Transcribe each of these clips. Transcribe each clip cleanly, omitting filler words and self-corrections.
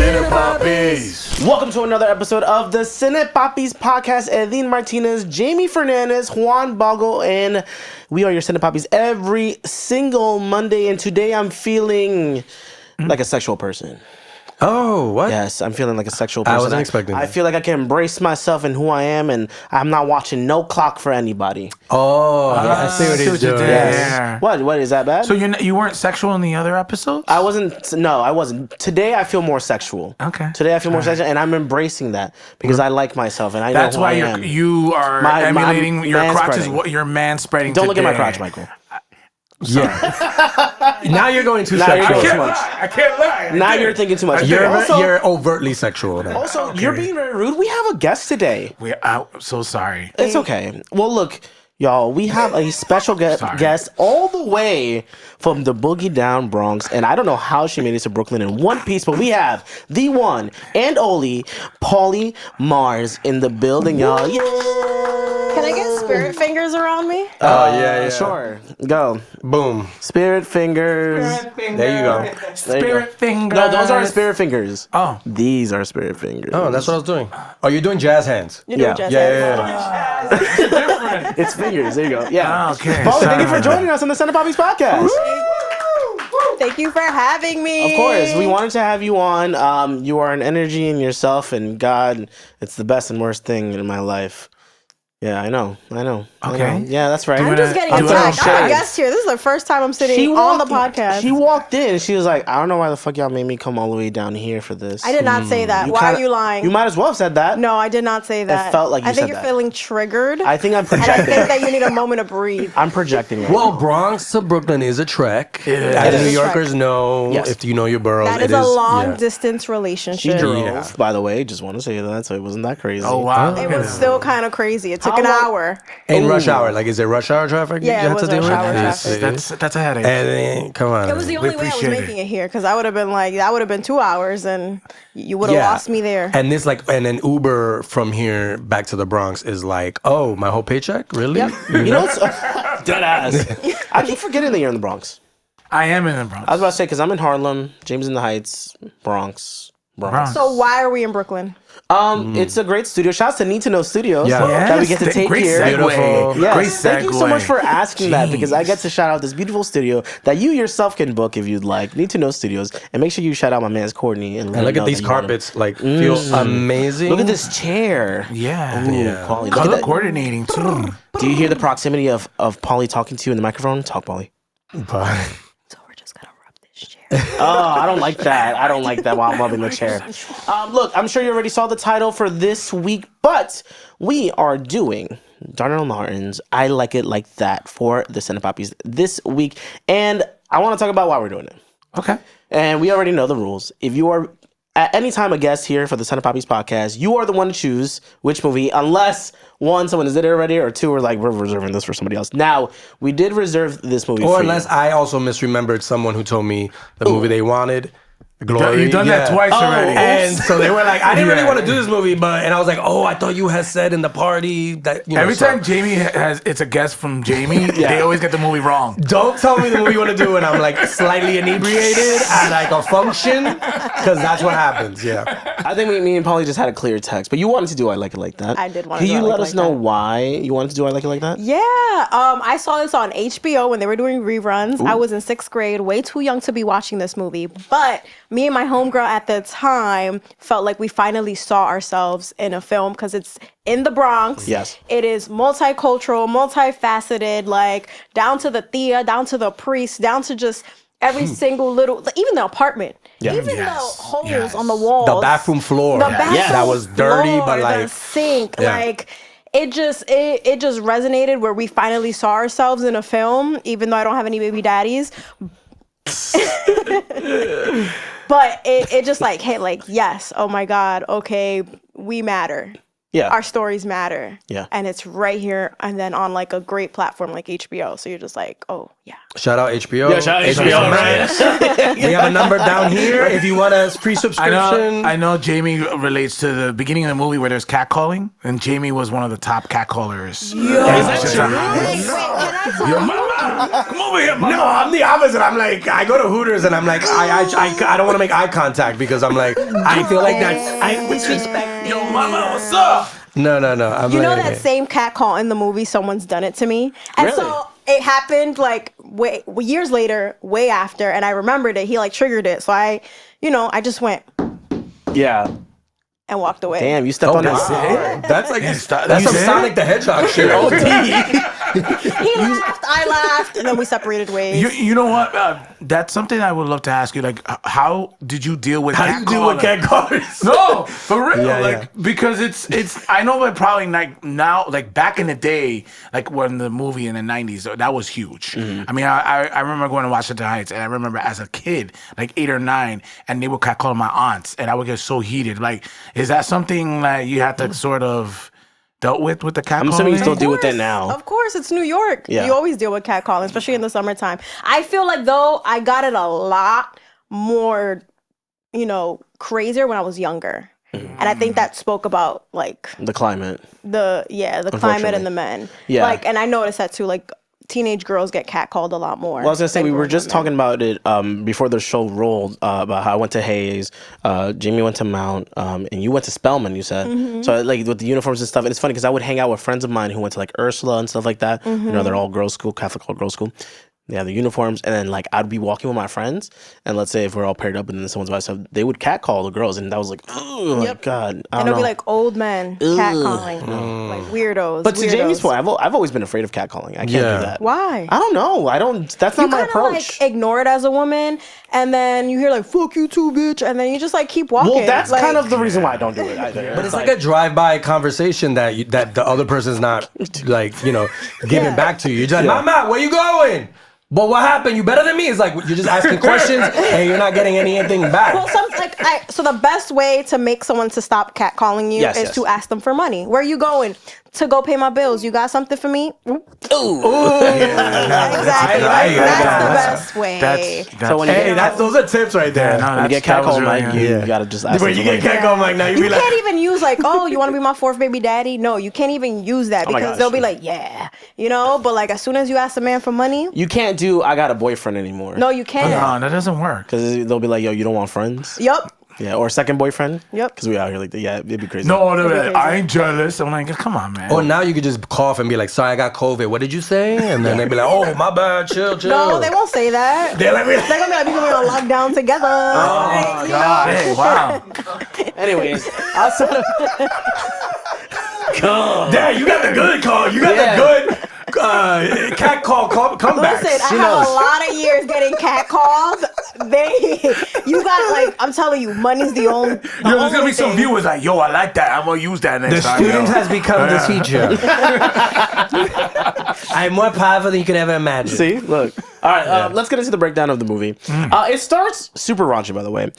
Cine Papis. Welcome to another episode of the Cine Papis Podcast. Eddin Martinez, Jaime Fernandez, Juan Bago, and we are your Cine Papis every single Monday. And today I'm feeling like a sexual person. Oh, what? Yes, I'm feeling like a sexual person. I wasn't expecting that. I feel like I can embrace myself and who I am, and I'm not watching no clock for anybody. Oh, I see what he's doing. Yes. What is that bad? So you weren't sexual in the other episodes? I wasn't. No, I wasn't. Today I feel more sexual. Okay. Today I feel more sexual, and I'm embracing that because I like myself and I know That's who why I am. you are emulating your crotch is what you're man-spreading. Don't look at my crotch, Michael. Yeah. Now you're going too Now sexual. you're going too much. I can't lie. Now you're thinking too much. You're overtly sexual. Now. Also, you're being very rude. We have a guest today. I'm so sorry. It's okay. Well, look, y'all, we have a special guest all the way from the boogie down Bronx, and I don't know how she made it to Brooklyn in one piece, but we have the one and only Paulie Mars in the building, y'all. Yeah. Can I get spirit fingers around me? Oh, yeah. Sure. Go. Boom. Spirit fingers. There you go. Spirit fingers. No, those aren't spirit fingers. Oh. These are spirit fingers. Oh, that's what I was doing. Oh, you're doing jazz hands. You're doing jazz hands. Different. It's fingers. There you go. Yeah. Okay. Paulie, thank you for joining us on the Cine Papis Podcast. Thank you for having me. Of course. We wanted to have you on. You are an energy in yourself, and God, it's the best and worst thing in my life. Yeah, I know. Okay. Yeah, that's right. I'm just getting attacked. I'm a guest here. This is the first time I'm sitting on the podcast. She walked in and she was like, I don't know why the fuck y'all made me come all the way down here for this. I did not say that. Why are you lying? You might as well have said that. No, I did not say that. It felt like you I think said you're that. feeling triggered. I think I'm and I projecting. think that you need a moment to breathe. I'm projecting. Right Well, now. Bronx to Brooklyn is a trek. It As New is. Yorkers know, Yes. if you know your boroughs, That is a long distance relationship. She drove, Yeah. by the way. Just want to say that, so it wasn't that crazy. Oh, wow. It was still kind of crazy. It took an hour. In rush hour, like, is it rush hour traffic? Yeah, you it have was to deal rush with? hour Yes, traffic. it is. That's a headache. And then, come on. It was the only way I was appreciate making it here because I would have been like, that would have been 2 hours and you would have lost me there. And this and then Uber from here back to the Bronx is like, oh, my whole paycheck? Really? Yep. You know what's dead ass? I keep forgetting that you're in the Bronx. I am in the Bronx. I was about to say, because I'm in Harlem, James in the Heights, Bronx. So why are we in Brooklyn? It's a great studio. Shouts to Need to Know Studios Yeah. that we get to take great here. segue. Yes. Great Thank you so segue. much for asking that because I get to shout out this beautiful studio that you yourself can book if you'd like. Need to Know Studios, and make sure you shout out my man's Courtney and, let And look him at know these that you wanna- carpets, feel amazing. Look at this chair. Yeah. Ooh, Paulie, look at Color that. coordinating, too. Do you hear the proximity of Paulie talking to you in the microphone? Talk, Paulie. So we're just gonna rub this chair. Oh, I don't like that. I don't like that while I'm rubbing the chair. Look, I'm sure you already saw the title for this week, but we are doing Darnell Martin's I Like It Like That for the Cine Papis this week. And I want to talk about why we're doing it. Okay. And we already know the rules. If you are at any time a guest here for the Cine Papis podcast, you are the one to choose which movie, unless one, someone is it already, or two, we're like, we're reserving this for somebody else. Now, we did reserve this movie Or for unless you. I also misremembered someone who told me the movie they wanted. Glory. You've done that twice already. And so they were like, I didn't really want to do this movie, and I was like, oh, I thought you had said in the party that, Every time Jamie it's a guest from Jamie, they always get the movie wrong. Don't tell me the movie you want to do, and I'm like slightly inebriated at like a function, because that's what happens. Yeah. I think me and Paulie just had a clear text, but you wanted to do I Like It Like That. I did want to Can do you I let Like us It know Like That. why you wanted to do I Like It Like That? Yeah, I saw this on HBO when they were doing reruns. I was in 6th grade, way too young to be watching this movie. But me and my homegirl at the time felt like we finally saw ourselves in a film because it's in the Bronx. Yes. It is multicultural, multifaceted, like down to the Thea, down to the priest, down to just every single little, even the apartment. Yeah. Even Yes. the holes Yes. on the walls. The bathroom floor. The bathroom That was dirty, floor, but like. the sink, Yeah. like it just resonated where we finally saw ourselves in a film, even though I don't have any baby daddies. But it just like hit like, yes, oh my God, okay, we matter. Yeah. Our stories matter. Yeah. And it's right here and then on like a great platform like HBO. So you're just like, oh yeah. Shout out HBO. Yeah, shout out HBO, right? We have a number down here if you want a free subscription. I know Jamie relates to the beginning of the movie where there's catcalling, and Jamie was one of the top catcallers. Is that true? Wait, can I talk? Your mama. Come over here, mama. No, I'm the opposite. I'm like, I go to Hooters and I'm like, I don't want to make eye contact because I'm like, I feel like I disrespect. Yo, mama, what's up? No. I'm You know like, that same cat call in the movie, someone's done it to me. And Really? so it happened like years later, way after, and I remembered it. He like triggered it. So I just went Yeah. and walked away. Damn, you stepped on his. That's like that's You some did? Sonic the Hedgehog shit. He laughed, I laughed, and then we separated ways. You know what? That's something I would love to ask you. Like, how did you deal with How do you deal with cat callers? No, for real. Yeah, like, because it's. I know that probably like now, like back in the day, like when the movie in the '90s, that was huge. I mean, I remember going to Washington Heights, and I remember as a kid, like 8 or 9, and they would call my aunts, and I would get so heated. Like, is that something that you had to sort of dealt with the cat? I'm assuming you still Of deal with that course. now. Of course, it's New York. Yeah. You always deal with catcalling, especially in the summertime. I feel like though I got it a lot more, crazier when I was younger. And I think that spoke about like The climate. the climate and the men. Yeah. Like, and I noticed that too. Like, teenage girls get catcalled a lot more. Well, I was gonna say than we were grown just women. talking about it before the show rolled about how I went to Hayes, Jamie went to Mount, and you went to Spelman. You said so, like with the uniforms and stuff. And it's funny because I would hang out with friends of mine who went to like Ursula and stuff like that. They're all girls' school, Catholic all girls' school. They have the uniforms, and then like I'd be walking with my friends, and let's say if we're all paired up, and then someone's by stuff, they would catcall the girls, and that was like, oh my god, I don't And it'll know. be like old men catcalling, like weirdos. But to weirdos. Jamie's point, I've always been afraid of catcalling. I can't do that. Why? I don't know. I don't. That's not You my kind of approach. like ignore it as a woman, and then you hear like "fuck you too, bitch," and then you just like keep walking. Well, that's like, kind of the reason why I don't do it either. But it's like a drive-by conversation that the other person's not like giving back to you. You're just like, Mama, where you going? But what happened? You better than me? It's like you're just asking questions and you're not getting anything back. Well, so the best way to make someone to stop catcalling you is to ask them for money. Where are you going? To go pay my bills. You got something for me? Ooh. Exactly. That's the best way. So when you get, those are tips right there. when you get catcalled, Mike, you gotta just ask. When you get catcalled, Mike, now you be You like, can't even use like, oh, you want to be my fourth baby daddy? No, you can't even use that my because gosh. they'll be like, yeah, But like as soon as you ask a man for money, You can't do I got a boyfriend anymore. no, you can't. No, that doesn't work. Because they'll be like, yo, you don't want friends? Yup. Yeah, or second boyfriend? Yep. Because we out here like that. Yeah, it'd be crazy. No, they're That'd like, be I crazy. ain't jealous. I'm like, come on, man. or now you could just cough and be like, sorry, I got COVID. What did you say? And then they'd be like, oh, my bad, chill. No, they won't say that. They're like, They're gonna be like, we gonna be on lockdown together. Oh, God. Hey, wow. Anyways, outside of Damn, you got the good call. You got the good cat call comebacks. Listen, I She have knows. a lot of years getting catcalled. You got like, I'm telling you, money's the only. Yo, there's gonna be some thing. viewers like, yo, I like that. I'm gonna use that next The time. student yo. has become the teacher. I'm more powerful than you could ever imagine. See, look. All right, let's get into the breakdown of the movie. It starts super raunchy, by the way.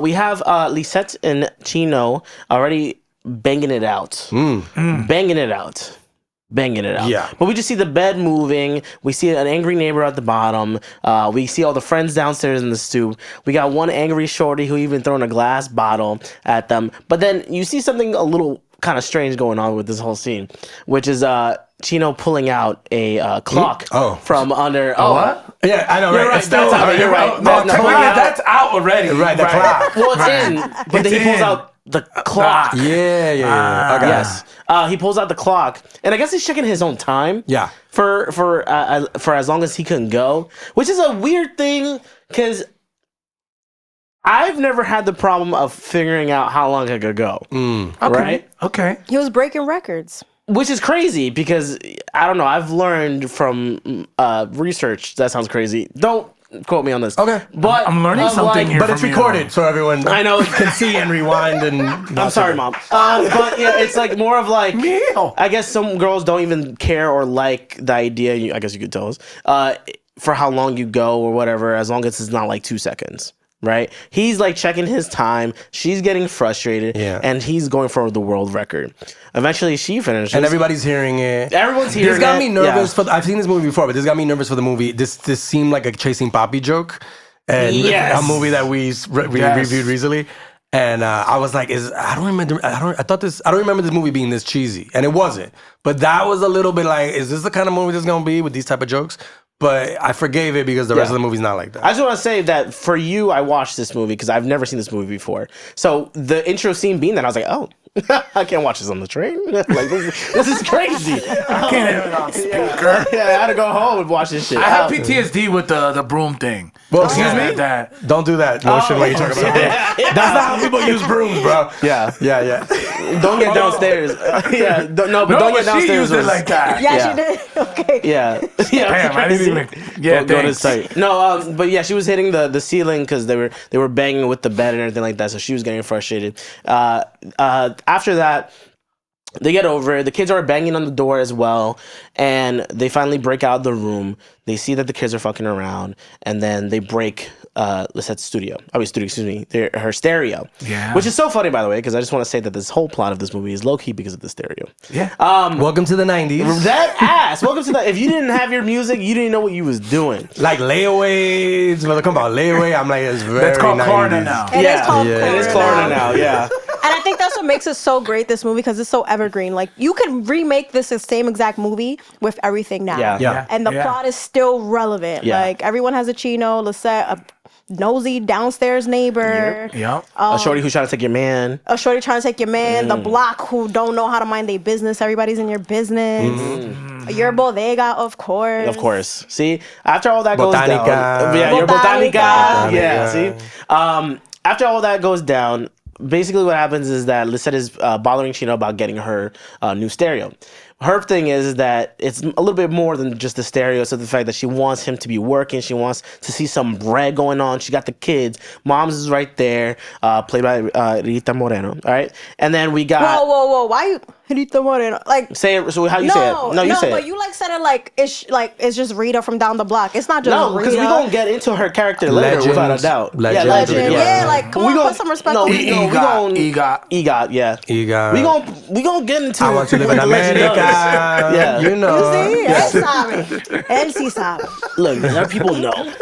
We have Lisette and Chino already banging it out. Banging it out. Banging it out. Yeah. But we just see the bed moving. We see an angry neighbor at the bottom. We see all the friends downstairs in the stoop. We got one angry shorty who even throwing a glass bottle at them. But then you see something a little kind of strange going on with this whole scene, which is Chino pulling out a clock from under. What? Yeah, I know, You're right? right. That's how you're right. No, No, come on, yeah. that's out already. Right, the clock. Well, it's in, but then he pulls in. out the clock. Yeah. Okay. Yes. He pulls out the clock, and I guess he's checking his own time. Yeah. For as long as he can go, which is a weird thing because I've never had the problem of figuring out how long I could go. Right? Okay. He was breaking records. Which is crazy because I don't know. I've learned from research. That sounds crazy. Don't quote me on this. Okay. But I'm learning something here. But it's from you. recorded, so everyone I know. can see and rewind. And I'm sorry, Mom. But yeah, it's like more of like Meow. I guess some girls don't even care or like the idea. I guess you could tell us for how long you go or whatever, as long as it's not like 2 seconds. Right? He's like checking his time. She's getting frustrated, and he's going for the world record. Eventually, she finishes, and everybody's hearing it. Everyone's hearing This got it. me nervous. Yeah. I've seen this movie before, but this got me nervous for the movie. This seemed like a Chasing Papi joke, and Yes. a movie that we reviewed recently. And I was like, I don't remember this movie being this cheesy, and it wasn't. But that was a little bit like, is this the kind of movie that's gonna be with these type of jokes? but I forgave it because the rest of the movie's not like that. I just want to say that for you, I watched this movie because I've never seen this movie before. So the intro scene being that, I was like, oh, I can't watch this on the train. Like this is crazy. I can't have it on speaker. Yeah, I had to go home and watch this shit. I have PTSD with the broom thing. Well, excuse me? That. Don't do that. No shit. What you talking about? That's not how people use brooms, bro. Yeah. Don't get downstairs. Don't get downstairs. She used it like that. Yeah, she did. Okay. Yeah. Damn, I didn't even. Yeah, Go to sight. No, but yeah, she was hitting the ceiling because they were banging with the bed and everything like that. So she was getting frustrated. After that, they get over it. The kids are banging on the door as well, and they finally break out of the room. They see that the kids are fucking around, and then they break Lisette's studio. Her stereo. Yeah. Which is so funny, by the way, because I just want to say that this whole plot of this movie is low key because of the stereo. Yeah. Welcome to the 90s. That ass. Welcome to that. If you didn't have your music, you didn't know what you was doing. Like layaways. When they come about layaway, I'm like, it's very That's called 90s. Klarna now. It is called It is Klarna now. Yeah. And I think that's what makes it so great, this movie, because it's so evergreen. Like, you could remake this same exact movie with everything now. Yeah. And the plot is still relevant. Yeah. Like, everyone has a Chino, Lisette, a nosy downstairs neighbor. Yep. A shorty who's trying to take your man. A shorty trying to take your man. The block who don't know how to mind their business. Everybody's in your business. Your bodega, of course. Of course. See, after all that goes Botanica. down. Yeah, your botanica. Botanica. Yeah, see? After all that goes down, basically what happens is that Lisette is bothering Chino about getting her new stereo. Her thing is that it's a little bit more than just the stereo. So the fact that she wants him to be working, she wants to see some bread going on. She got the kids. Mom's is right there, played by Rita Moreno. All right, and then we got. Whoa! Why you Rita Moreno? Like, say it. So how you say it? No, you say but it. you said it like it's just Rita from down the block. It's not just No, Rita. because we're gonna get into her character later, Legend. without a doubt. Legend. Legend. Yeah, like come on, gonna- put some respect. no, on we- it. no, EGOT. EGOT, yeah. EGOT. We gonna get into. I want to live in what the legend America. does. Yeah. You know. See, él sabe. Él sí sabe. Look, our people know.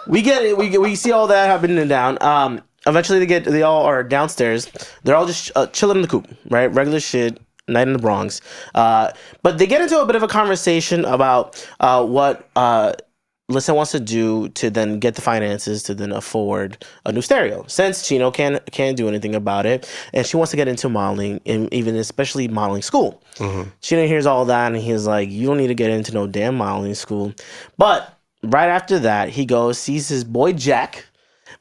We get it. We see all that happening down. Eventually, they all are downstairs. They're all just chilling in the coop, right? Regular shit. Night in the Bronx. But they get into a bit of a conversation about what Lisette wants to do to then get the finances to then afford a new stereo. Since Chino can't do anything about it, and she wants to get into modeling, and even especially modeling school. Chino hears all that, and he's like, "You don't need to get into no damn modeling school." But right after that, he goes, sees his boy Jack.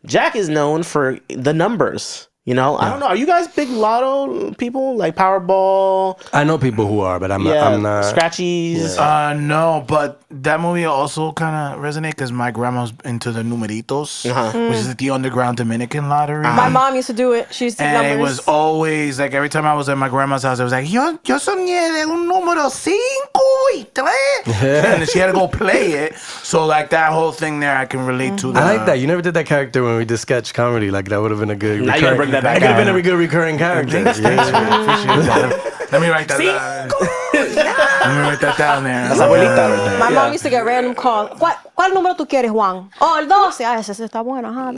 Jack is known for the numbers. You know, I don't know. Are you guys big lotto people, like Powerball? I know people who are, but I'm not. Scratchies. No, but that movie also kind of resonate because my grandma's into the numeritos, which is the underground Dominican lottery. My mom used to do it. She used to And numbers. it was always like every time I was at my grandma's house, it was like, yo soñé de un número 5 y 3. And she had to go play it. So like that whole thing there, I can relate to. I like that. You never did that character when we did sketch comedy. Like that would have been a good. Now you gotta bring that back That could have out. been a good recurring character. Thanks, man. Appreciate that. Let me write that down. Let me write that down there. That's abuelita right there. My mom used to get random calls. ¿Cuál número tú quieres, Juan? Oh, el 12. Ah, ese está bueno. Ajá.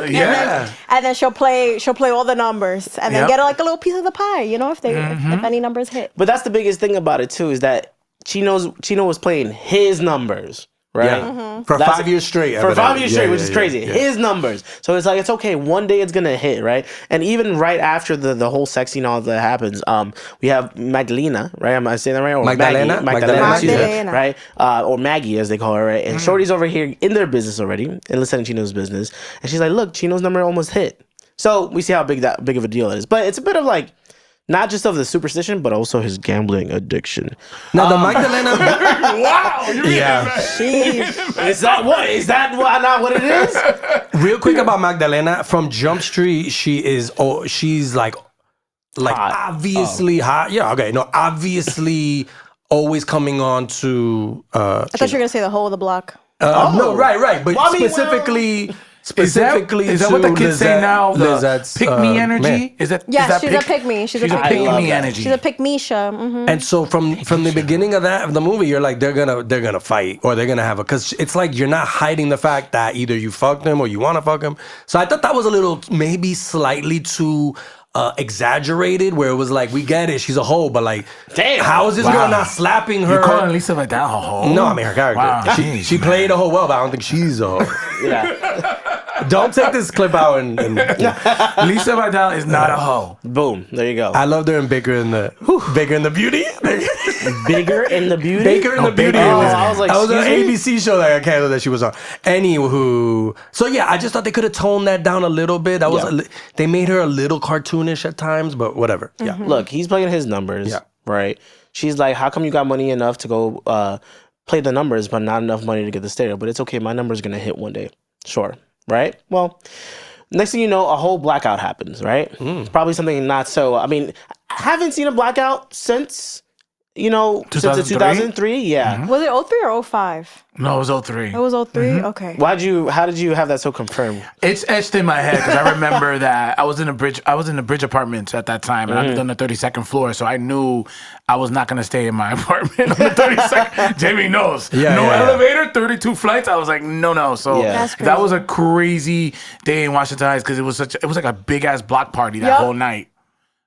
Yeah. And then she'll play all the numbers and then Yep. get like a little piece of the pie, you know, if any numbers hit. But that's the biggest thing about it too, is that Chino was playing his numbers, right? Yeah. For That's- 5 years straight. For 5 years Yeah, straight, which yeah, is yeah, crazy. yeah. His numbers. So it's like, it's okay. One day it's going to hit, right? And even right after the whole sex scene, all that happens, we have Magdalena, right? Am I saying that right? Or Magdalena? Magdalena. Excuse me, Magdalena. right? Or Maggie, as they call her, right? And Shorty's over here in their business already, in Lisette and Chino's business. And she's like, look, Chino's number almost hit. So we see how big of a deal it is. But it's a bit of like, not just of the superstition, but also his gambling addiction. Now the Magdalena. Wow. You really Yeah. Is that not what it is? Real quick about Magdalena from Jump Street, she's like Hot. obviously hot. Yeah, okay, no, obviously always coming on to. I thought you were going to say the whole of the block. No, right, but Well, I mean, specifically Is that what the kids say now? The Lisette's, pick me energy? man. Is that? Yeah, is that she's a pick me. She's a pick pick me. me energy. She's a pick me show. Mm-hmm. And so from the beginning of the movie, you're like they're gonna fight or they're gonna have because it's like you're not hiding the fact that either you fucked him or you want to fuck him. So I thought that was a little maybe slightly too exaggerated, where it was like, we get it, she's a hoe, but like, damn, how is this girl not slapping her? You're calling Lisa like that a hoe? No, I mean her character. Wow. She played a hoe well, but I don't think she's a hoe. Yeah. Don't take this clip out and Lisa Vidal is not a hoe. Boom. There you go. I loved her in Bigger in the Beauty. Bigger in the Beauty? Baker in the Beauty. I was like, that was an excuse me? ABC show that I can't know that she was on. Anywho, so yeah, I just thought they could have toned that down a little bit. That was they made her a little cartoonish at times, but whatever. Yeah. Look, he's playing his numbers, right? She's like, how come you got money enough to go play the numbers, but not enough money to get the stereo? But it's okay, my number's gonna hit one day. Sure. Right? Well, next thing you know, a whole blackout happens, right? Probably something not so. I mean, I haven't seen a blackout since, since the 2003. Yeah. Was it 03 or 05? No, it was 03. It was 03? Okay. How did you have that so confirmed? It's etched in my head because I remember that I was in the bridge apartments at that time, and I lived on the 32nd floor, so I knew I was not going to stay in my apartment on the 32nd. Jamie knows. Elevator, 32 flights. I was like, no. So that was a crazy day in Washington Heights because it was like a big ass block party that whole night.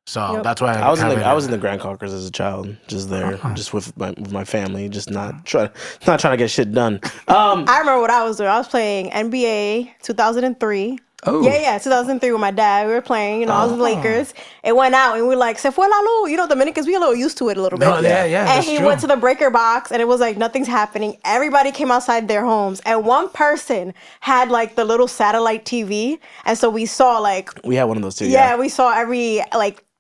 So that's why I was in the Grand Caucus as a child, just there, just with my family, just not trying to get shit done. I remember what I was doing. I was playing NBA 2003. Oh. Yeah, 2003 with my dad. We were playing, I was in Lakers. It went out and we were like, se fue la luz. Dominicans, we a little used to it a little bit. No, yeah. And he went to the breaker box and it was like, nothing's happening. Everybody came outside their homes. And one person had like the little satellite TV. And so we saw like... We had one of those too, yeah. We saw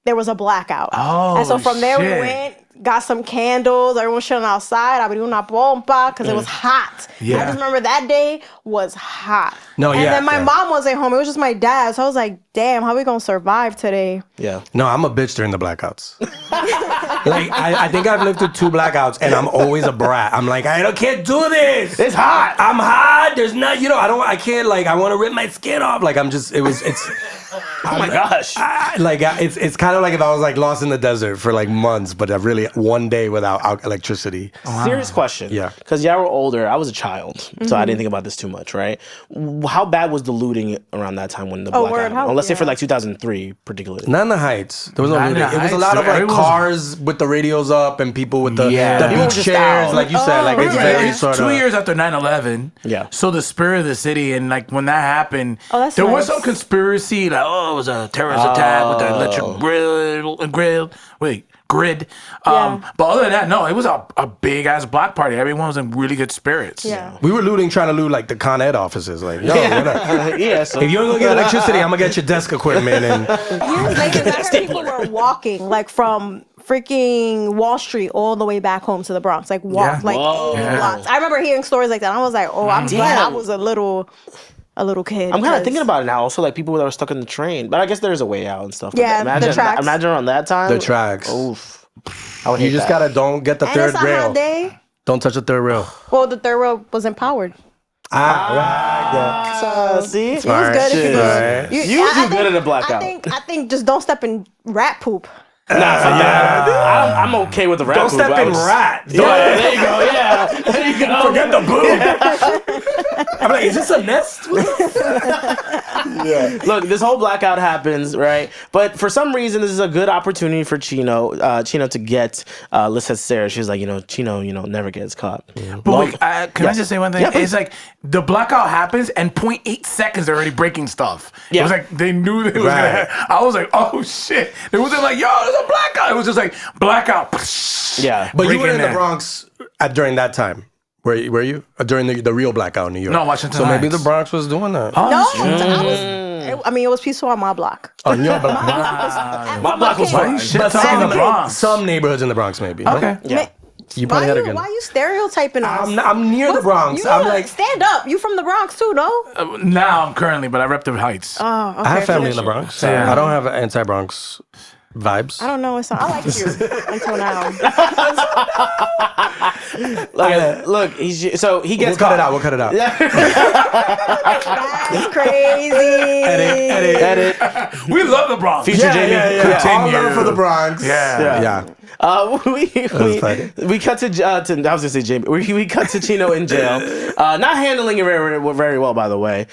there was a blackout. Oh, and so from there we went, got some candles, everyone chilling outside, abrí una pompa, because it was hot. Yeah. I just remember that day was hot. No, and then my mom wasn't home. It was just my dad. So I was like, damn, how we going to survive today? Yeah. No, I'm a bitch during the blackouts. I think I've lived through 2 blackouts and I'm always a brat. I'm like, I can't do this. It's hot. I'm hot. There's not, I can't, I want to rip my skin off. Oh my gosh. It's kind of like if I was lost in the desert for months, but I've really one day without electricity. Serious question. Yeah. Because y'all were older. I was a child, so I didn't think about this too much, right? How bad was the looting around that time when the blackout happened? Let's say for 2003 particularly. Not in the Heights. There was no looting. It was a lot of cars with the radios up and people with the beach chairs, like you said. It's very sort of... 2 years after 9/11. Yeah. So the spirit of the city, and when that happened, there was some conspiracy, it was a terrorist attack with the electric grid. But other than that, no, it was a big ass block party. Everyone was in really good spirits. Yeah. We were trying to loot the Con Ed offices. So so if you don't go get electricity, I'm gonna get your desk equipment and I heard people were walking from freaking Wall Street all the way back home to the Bronx, blocks. I remember hearing stories like that. And I was like, I'm glad I was a little kid. I'm kind of thinking about it now. Also, people that were stuck in the train, but I guess there's a way out and stuff. Yeah, imagine, the tracks. Imagine around that time. The tracks. Oof. I would you just gotta don't get the and third it's a rail. hot day. Don't touch the third rail. Well, the third rail wasn't powered. See, it was good. You do good in a blackout. I think just don't step in rat poop. I'm okay with the rat. Don't step in rat. There you go. Yeah, there you go. Forget the boo. I'm like, is this a nest? Look, this whole blackout happens, right? But for some reason, this is a good opportunity for Chino to get Lisette Sarah. She's like, Chino, never gets caught. But wait, can I just say one thing? Yeah, it's like the blackout happens, and 0.8 seconds they're already breaking stuff. Yeah. It was like they knew that it was gonna happen. I was like, oh shit! It wasn't like, yo, there's a blackout. It was just like blackout. Yeah, but you were in the Bronx during that time. Were you during the real blackout in New York? No, Washington. So Heights. maybe the Bronx was doing that. It was peaceful on my block. On your block. My block was fine. Some neighborhoods in the Bronx, maybe. Okay. Yeah. You probably had a good. Why are you stereotyping us? I'm near the Bronx. I'm like, stand up. You from the Bronx too, no? Now I'm currently, but I rep the Heights. Oh, okay. I have family in the Bronx. Yeah. I don't have an anti-Bronx. vibes. I don't know. I like you until now. Look, he gets We'll cut it out. We'll cut it out. That's crazy. Edit. We love the Bronx. Future Jamie. All love for the Bronx. Yeah. We cut to I was gonna say Jamie. We cut to Chino in jail, not handling it very well, by the way.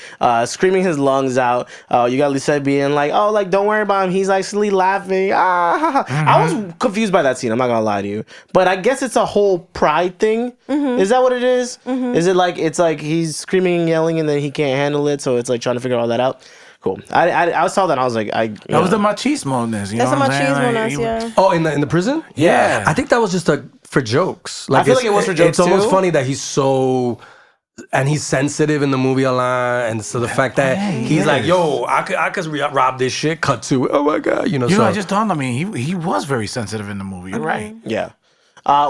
Screaming his lungs out. You got Lisette being like, "Oh, like don't worry about him. He's actually laughing." I was confused by that scene. I'm not gonna lie to you, but I guess it's a whole pride thing. Is that what it is? Is it like it's like he's screaming and yelling and then he can't handle it, so it's like trying to figure all that out? Cool. I saw that and I was like, that was the machismo-ness. That's the machismo-ness, yeah. Oh, in the prison? Yeah. I think that was just for jokes. I feel like it was for jokes It's almost too. funny that he's so... And he's sensitive in the movie a lot, and so the fact that he's like, "Yo, I could rob this shit." Cut to, oh my god, I just dawned on me. He was very sensitive in the movie. You're right. Yeah.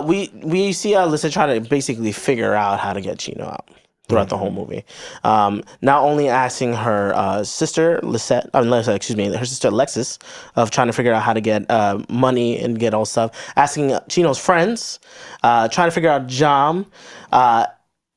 We see Lisette try to basically figure out how to get Chino out throughout the whole movie. Not only asking her sister Lisette, her sister Alexis, of trying to figure out how to get money and get all stuff. Asking Chino's friends, trying to figure out Jam.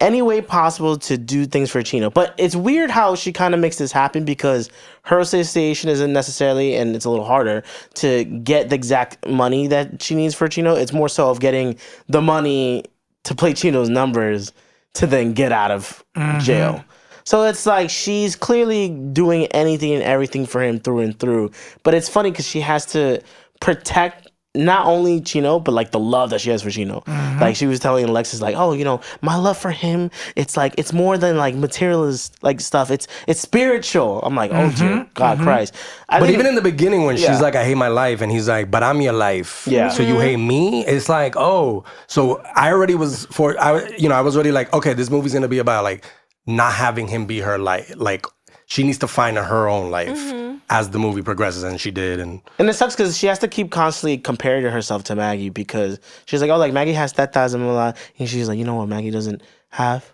Any way possible to do things for Chino. But it's weird how she kind of makes this happen because her association isn't necessarily, and it's a little harder, to get the exact money that she needs for Chino. It's more so of getting the money to play Chino's numbers to then get out of jail. So it's like she's clearly doing anything and everything for him through and through. But it's funny because she has to protect not only Chino, but like the love that she has for Chino. Like she was telling Alexis, like, "Oh, my love for him, it's like it's more than like materialist like stuff. It's spiritual." I'm like, "Oh dear God Christ!" But even in the beginning, when she's like, "I hate my life," and he's like, "But I'm your life." Yeah. So you hate me? It's like, oh, so I already was I was already like, okay, this movie's gonna be about like not having him be her life. Like she needs to find her own life as the movie progresses, and she did. And it sucks because she has to keep constantly comparing herself to Maggie because she's like, "Oh, like Maggie has tetas and blah, blah." And she's like, "You know what? Maggie doesn't have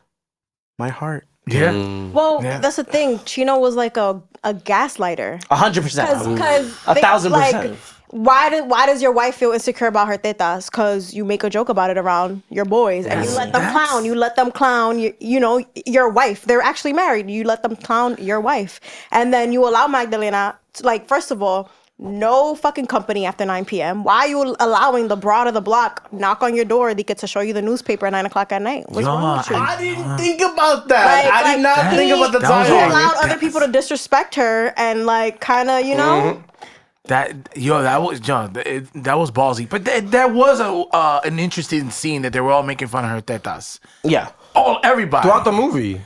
my heart." Yeah. Well, that's the thing. Chino was like a gaslighter. 100%. Because 1,000%. Why does your wife feel insecure about her tetas? Because you make a joke about it around your boys and you let them clown. You let them clown, your wife. They're actually married. You let them clown your wife. And then you allow Magdalena, first of all, no fucking company after 9 p.m. Why are you allowing the broad of the block knock on your door? They get to show you the newspaper at 9 o'clock at night. What's wrong with you? I didn't think about that. I did not think about the He time. allowed other people to disrespect her and kind of, That was John. That was ballsy, but there was an interesting scene that they were all making fun of her tetas. Yeah. Everybody throughout the movie,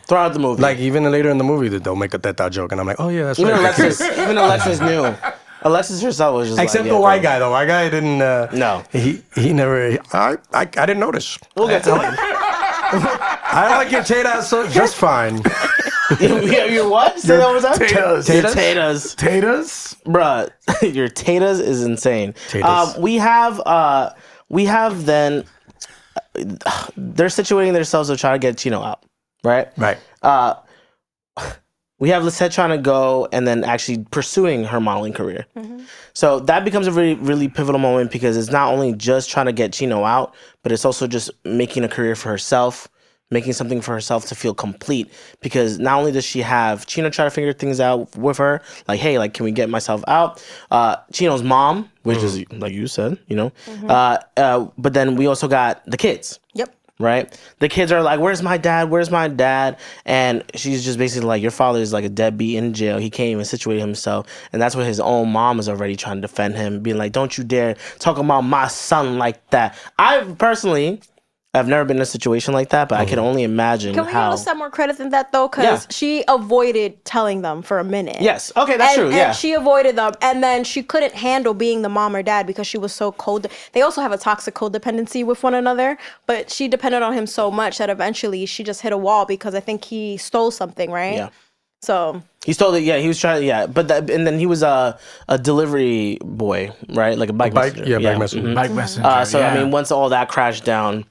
Like even later in the movie, they'll make a teta joke, and I'm like, oh yeah, that's right. even Alexis knew. Alexis herself was just Except like, the white guy, though. White guy didn't. No. He never. I didn't notice. We'll get to him. I like your tetas just fine. Your what? Say that was that? Tatas. Tatas. Tatas? Bruh, your tatas is insane. Tatas. We have then, they're situating themselves to try to get Chino out, right? Right. We have Lisette trying to go and then actually pursuing her modeling career. So that becomes a really, really pivotal moment because it's not only just trying to get Chino out, but it's also just making a career for herself, making something for herself to feel complete. Because not only does she have Chino try to figure things out with her, like, hey, like, can we get myself out? Chino's mom, which is, like you said, but then we also got the kids. Yep. Right? The kids are like, where's my dad? Where's my dad? And she's just basically like, your father is like a deadbeat in jail. He can't even situate himself. And that's what his own mom is already trying to defend him, being like, don't you dare talk about my son like that. I've never been in a situation like that, but I can only imagine Can we give Lisette more credit than that, though? Because she avoided telling them for a minute. Yes. Okay, that's true. Yeah. And she avoided them. And then she couldn't handle being the mom or dad because she was so cold. They also have a toxic codependency with one another, but she depended on him so much that eventually she just hit a wall because I think he stole something, right? Yeah. So he stole it. Yeah, he was trying. Yeah, but and then he was a delivery boy, right? Like a bike messenger. Yeah, bike messenger. Mm-hmm. Bike messenger. So I mean, once all that crashed down,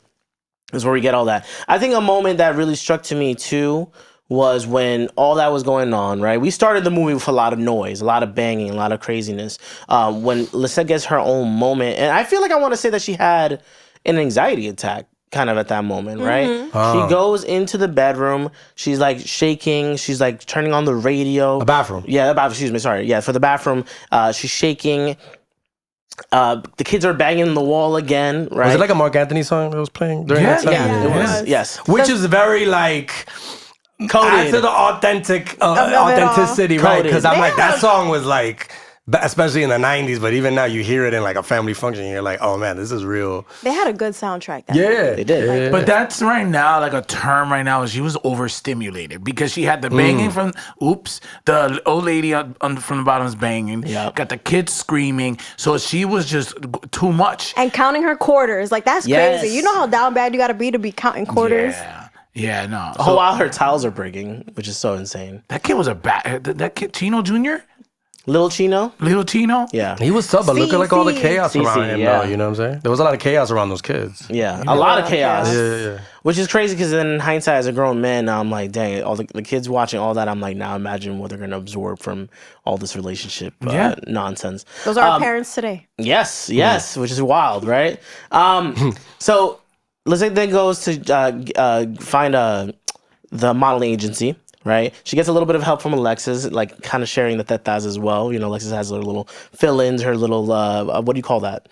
is where we get all that. I think a moment that really struck to me too was when all that was going on, right? We started the movie with a lot of noise, a lot of banging, a lot of craziness. When Lisette gets her own moment, and I feel like I want to say that she had an anxiety attack kind of at that moment, right? She goes into the bedroom, she's like shaking, she's like turning on the radio. A bathroom. Yeah, the bathroom, excuse me, sorry. Yeah, for the bathroom, she's shaking. The kids are banging the wall again, right? Was it like a Mark Anthony song that was playing during that time? Yeah, it was. Yes. Which is very like Coded. to the authenticity, right? Because I'm like, that song was like, especially in the 90s, but even now you hear it in like a family function, and you're like, oh man, this is real. They had a good soundtrack. They did. Yeah. But that's right now, like a term right now is she was overstimulated because she had the banging from, the old lady from the bottom is banging, got the kids screaming. So she was just too much. And counting her quarters. Like, that's crazy. You know how down bad you got to be counting quarters? Yeah, no. So, while her tiles are breaking, which is so insane. That kid was that kid, Chino Jr.? Little Chino? Yeah. He was tough, but look at like all the chaos around him, though. You know what I'm saying? There was a lot of chaos around those kids. Yeah, a lot of chaos. Yeah. Which is crazy because then in hindsight, as a grown man, now I'm like, dang, all the kids watching all that, I'm like, now imagine what they're going to absorb from all this relationship nonsense. Those are our parents today. Yes, which is wild, right? So Lisette then goes to find the modeling agency. Right, she gets a little bit of help from Alexis, like kind of sharing the tetas as well. You know, Alexis has her little fill-ins, her little what do you call that?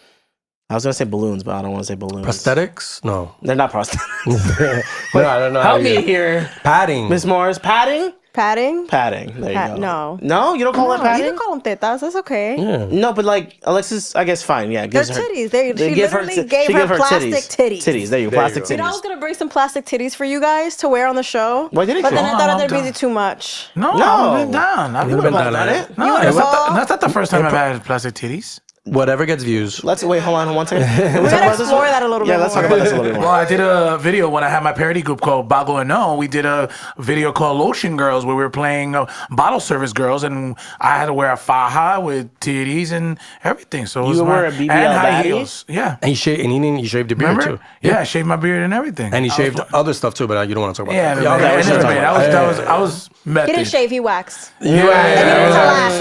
I was gonna say balloons, but I don't want to say balloons. Prosthetics? No, they're not prosthetics. No, I don't know. Help me here, padding. Miss Mars, padding. Padding? There you go. No, you don't call it padding. You can call them tetas. That's okay. Yeah. No, but like Alexis, I guess fine. Yeah, they're titties. She literally gave her plastic titties. Titties. There you go. Plastic titties. You know, I was gonna bring some plastic titties for you guys to wear on the show. Why didn't but you? then I thought that'd be too much. No, I've been down. I've been down on it. it. No, that's not the first time I've had plastic titties. Whatever gets views. Let's wait. Hold on one second. We gotta explore that a little bit. Yeah, let's talk about this a little bit more. Well, I did a video when I had my parody group called Bago and No. We did a video called Lotion Girls where we were playing bottle service girls, and I had to wear a faja with titties and everything. So it was were a BBL and high baddie? heels. Yeah. And you shaved your beard Remember? too. Yeah, I shaved my beard and everything. And he shaved other stuff too, but you don't want to talk about Yeah, that. I was method. He didn't shave. He waxed. Yeah.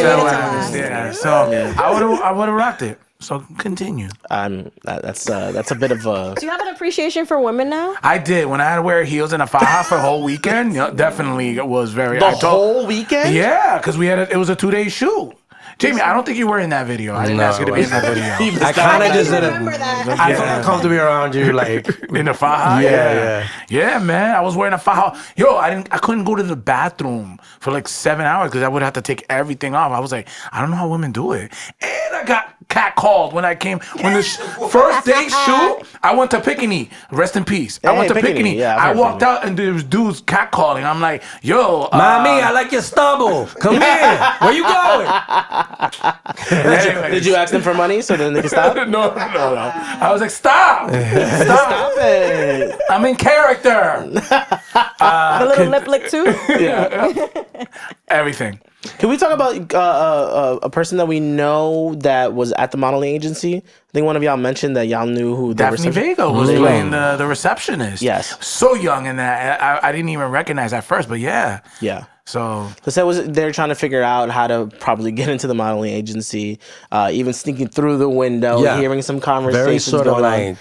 So I would have rocked it. So continue. That's a bit of a. Do you have an appreciation for women now? I did. When I had to wear heels and a faja for a whole weekend, definitely it was very. Whole weekend? Yeah, because it was a 2-day shoot. Jamie, I don't think you were in that video. I didn't ask you to be in that video. I kind of just didn't. Remember that. I felt comfortable around you, like in a faja. Yeah. Yeah, man. I was wearing a faja. Yo, I couldn't go to the bathroom for like 7 hours because I would have to take everything off. I was like, I don't know how women do it. And I got catcalled when the first day shoot. I went to Pickney. Rest in peace. I went to Pickney. Yeah, I walked out and there was dudes catcalling. I'm like, yo, Mommy, I like your stubble. Come here. Where you going? Did you ask them for money so then they can stop? No. I was like, stop it. I'm in character. The little lip lick too. Yeah. Everything. Can we talk about a person that we know that was at the modeling agency? I think one of y'all mentioned that y'all knew who Daphne Vega was playing the receptionist. Yes. So young in that. I didn't even recognize at first, but yeah. Yeah. So they're trying to figure out how to probably get into the modeling agency, even sneaking through the window, hearing some conversations very sort of like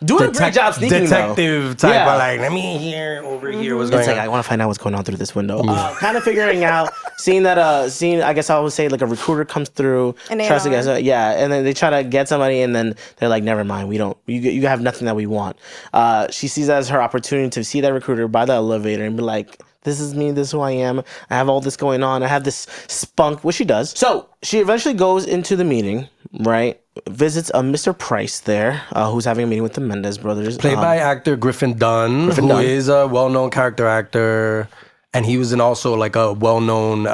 doing a great job sneaking detective though. type of like, let me hear over here what's going on. I want to find out what's going on through this window. Kind of figuring out, seeing I guess I would say like a recruiter comes through, and then they try to get somebody, and then they're like, never mind, you have nothing that we want. She sees that as her opportunity to see that recruiter by the elevator and be like, this is me, this is who I am. I have all this going on. I have this spunk, which she does. So she eventually goes into the meeting, right? Visits a Mr. Price there, who's having a meeting with the Mendez brothers. Played by actor Griffin Dunn, who is a well-known character actor. And he was in also like a well-known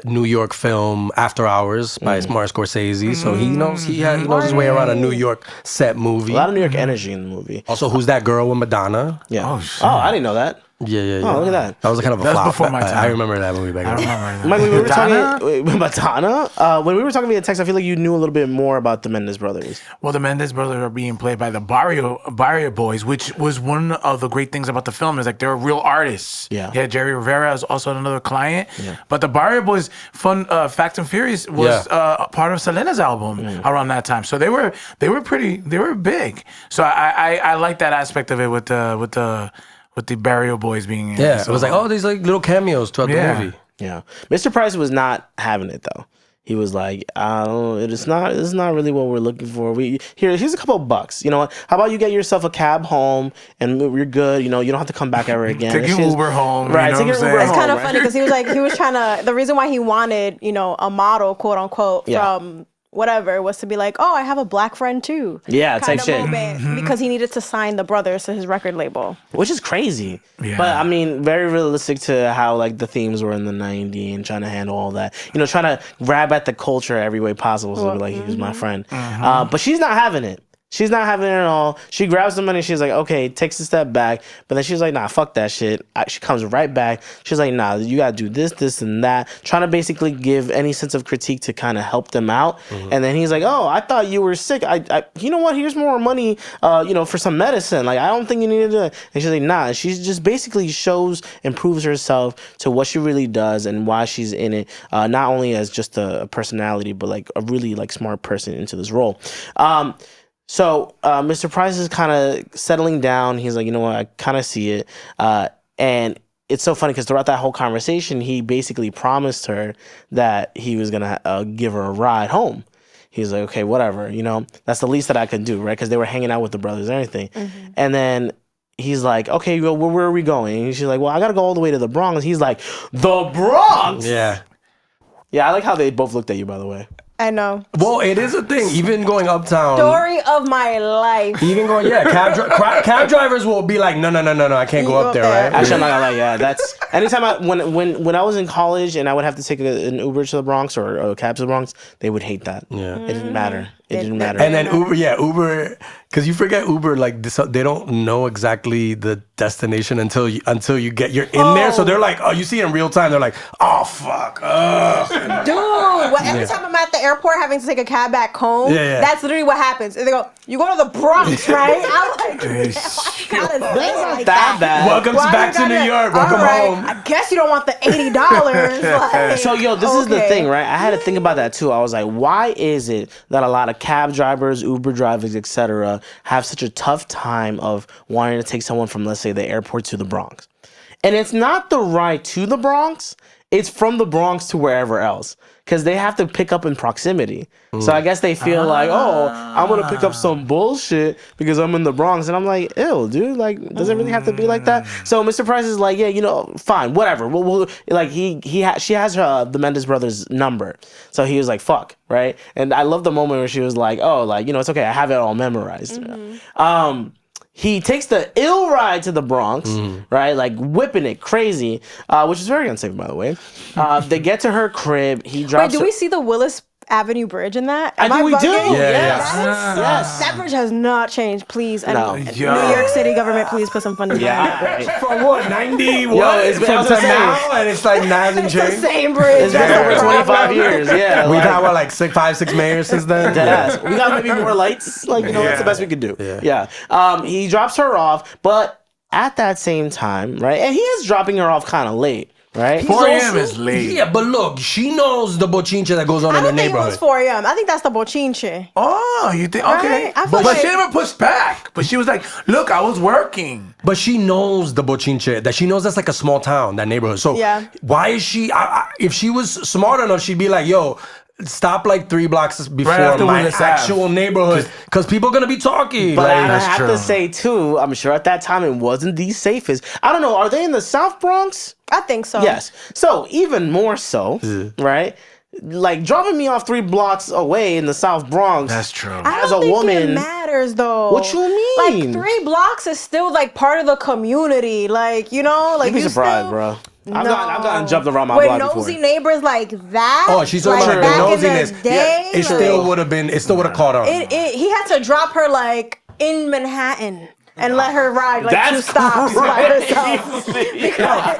New York film, After Hours, by Martin Scorsese. So he knows his way around a New York set movie. A lot of New York energy in the movie. Also, Who's That Girl with Madonna? Yeah. Oh, I didn't know that. Yeah. Oh, look at that. That was kind of a That's flop. before my time. I remember that movie back then. Mike, when we were Madonna? talking Madonna, when we were talking via text, I feel like you knew a little bit more about the Mendes brothers. Well, the Mendes brothers are being played by the Barrio Boys, which was one of the great things about the film. Is like they're real artists. Yeah. Jerry Rivera is also another client. Yeah. But the Barrio Boys, Fast and Furious was part of Selena's album around that time. So they were big. So I like that aspect of it with the Barrio Boys being in. Yeah, So, it was like, these like little cameos throughout the movie. Yeah. Mr. Price was not having it though. He was like, it's not really what we're looking for. Here's a couple of bucks. You know what? How about you get yourself a cab home and you're good. You know, you don't have to come back ever again. Take your Uber home. Right. Take your Uber home. It's kind of funny because he was trying to, the reason why he wanted, a model, quote unquote, from whatever, was to be like, oh, I have a black friend too. Yeah, type shit. Because he needed to sign the brothers to his record label. Which is crazy. Yeah. But I mean, very realistic to how like the themes were in the 90s and trying to handle all that. Trying to grab at the culture every way possible. So like, he was my friend. But she's not having it. She's not having it at all. She grabs the money. She's like, okay, takes a step back. But then she's like, nah, fuck that shit. She comes right back. She's like, nah, you got to do this, and that. Trying to basically give any sense of critique to kind of help them out. And then he's like, oh, I thought you were sick. You know what? Here's more money, for some medicine. Like, I don't think you needed to. And she's like, nah. She just basically shows and proves herself to what she really does and why she's in it. Not only as just a personality, but like a really like smart person into this role. So Mr. Price is kind of settling down. He's like, you know what? I kind of see it. And it's so funny because throughout that whole conversation, he basically promised her that he was going to give her a ride home. He's like, okay, whatever. That's the least that I could do, right? Because they were hanging out with the brothers and everything. And then he's like, okay, well, where are we going? And she's like, well, I got to go all the way to the Bronx. He's like, the Bronx? Yeah. Yeah, I like how they both looked at you, by the way. I know. Well, it is a thing. Even going uptown. Story of my life. Even going, cab drivers will be like, no, I can't go up there, right? Actually, I'm not gonna lie. Yeah, that's anytime when I was in college and I would have to take an Uber to the Bronx or a cab to the Bronx, they would hate that. Yeah, it didn't matter. It didn't matter. And then Uber, because you forget Uber, like they don't know exactly the destination until you're in there. So they're like, oh, you see it in real time. They're like, oh fuck, dude. Well, every time I'm at the airport having to take a cab back home, that's literally what happens. And they go, you go to the Bronx, right? I'm like, That's not that bad. Welcome back to New York. Welcome home. I guess you don't want the $80. So this is the thing, right? I had to think about that too. I was like, why is it that a lot of cab drivers, Uber drivers, etc., have such a tough time of wanting to take someone from, let's say, the airport to the Bronx? And it's not the ride to the Bronx. It's from the Bronx to wherever else. Because they have to pick up in proximity. So I guess they feel like, I'm going to pick up some bullshit because I'm in the Bronx. And I'm like, ew, dude. Like, does it really have to be like that? So Mr. Price is like, yeah, fine, whatever. We'll like, she has the Mendes brothers' number. So he was like, fuck, right? And I love the moment where she was like, oh, like, it's okay. I have it all memorized. He takes the ill ride to the Bronx, right? Like whipping it crazy, which is very unsafe, by the way. They get to her crib. He drops. Wait, do we see the Willis Avenue Bridge in that? I think we do. Yes. That bridge has not changed, please. No. And New York City government, please put some funding behind that bridge. For what, 90? What? Yo, it's been From to now, and it's like hasn't It's the changed. same bridge. It's been over 25 years. Yeah, We've had like 6 mayors since then. Deadass. We got maybe more lights. Like, that's the best we could do. Yeah. He drops her off, but at that same time, right? And he is dropping her off kind of late. Right? 4 a.m. is late. Yeah, but look, she knows the bochinche that goes on in the neighborhood. I don't think it was 4 a.m. I think that's the bochinche. Oh, you think? Okay. Right? I feel But like- she never pushed back. But she was like, look, I was working. But she knows the bochinche, that she knows that's like a small town, that neighborhood. So why is she, if she was smart enough, she'd be like, yo, stop like 3 blocks before my actual neighborhood, because people are going to be talking. But like, I have to say, too, I'm sure at that time it wasn't the safest. I don't know. Are they in the South Bronx? I think so. Yes. So even more so, right? Like dropping me off 3 blocks away in the South Bronx. That's true. I don't think it matters though. What you mean? Like 3 blocks is still like part of the community. Like, like You'd be surprised, bro. I've gotten jumped around my with block nosy before. neighbors like that. Oh, she's talking like about the back in nosiness. the day, It still would have caught on. He had to drop her like in Manhattan. and let her ride like 2 stops by herself.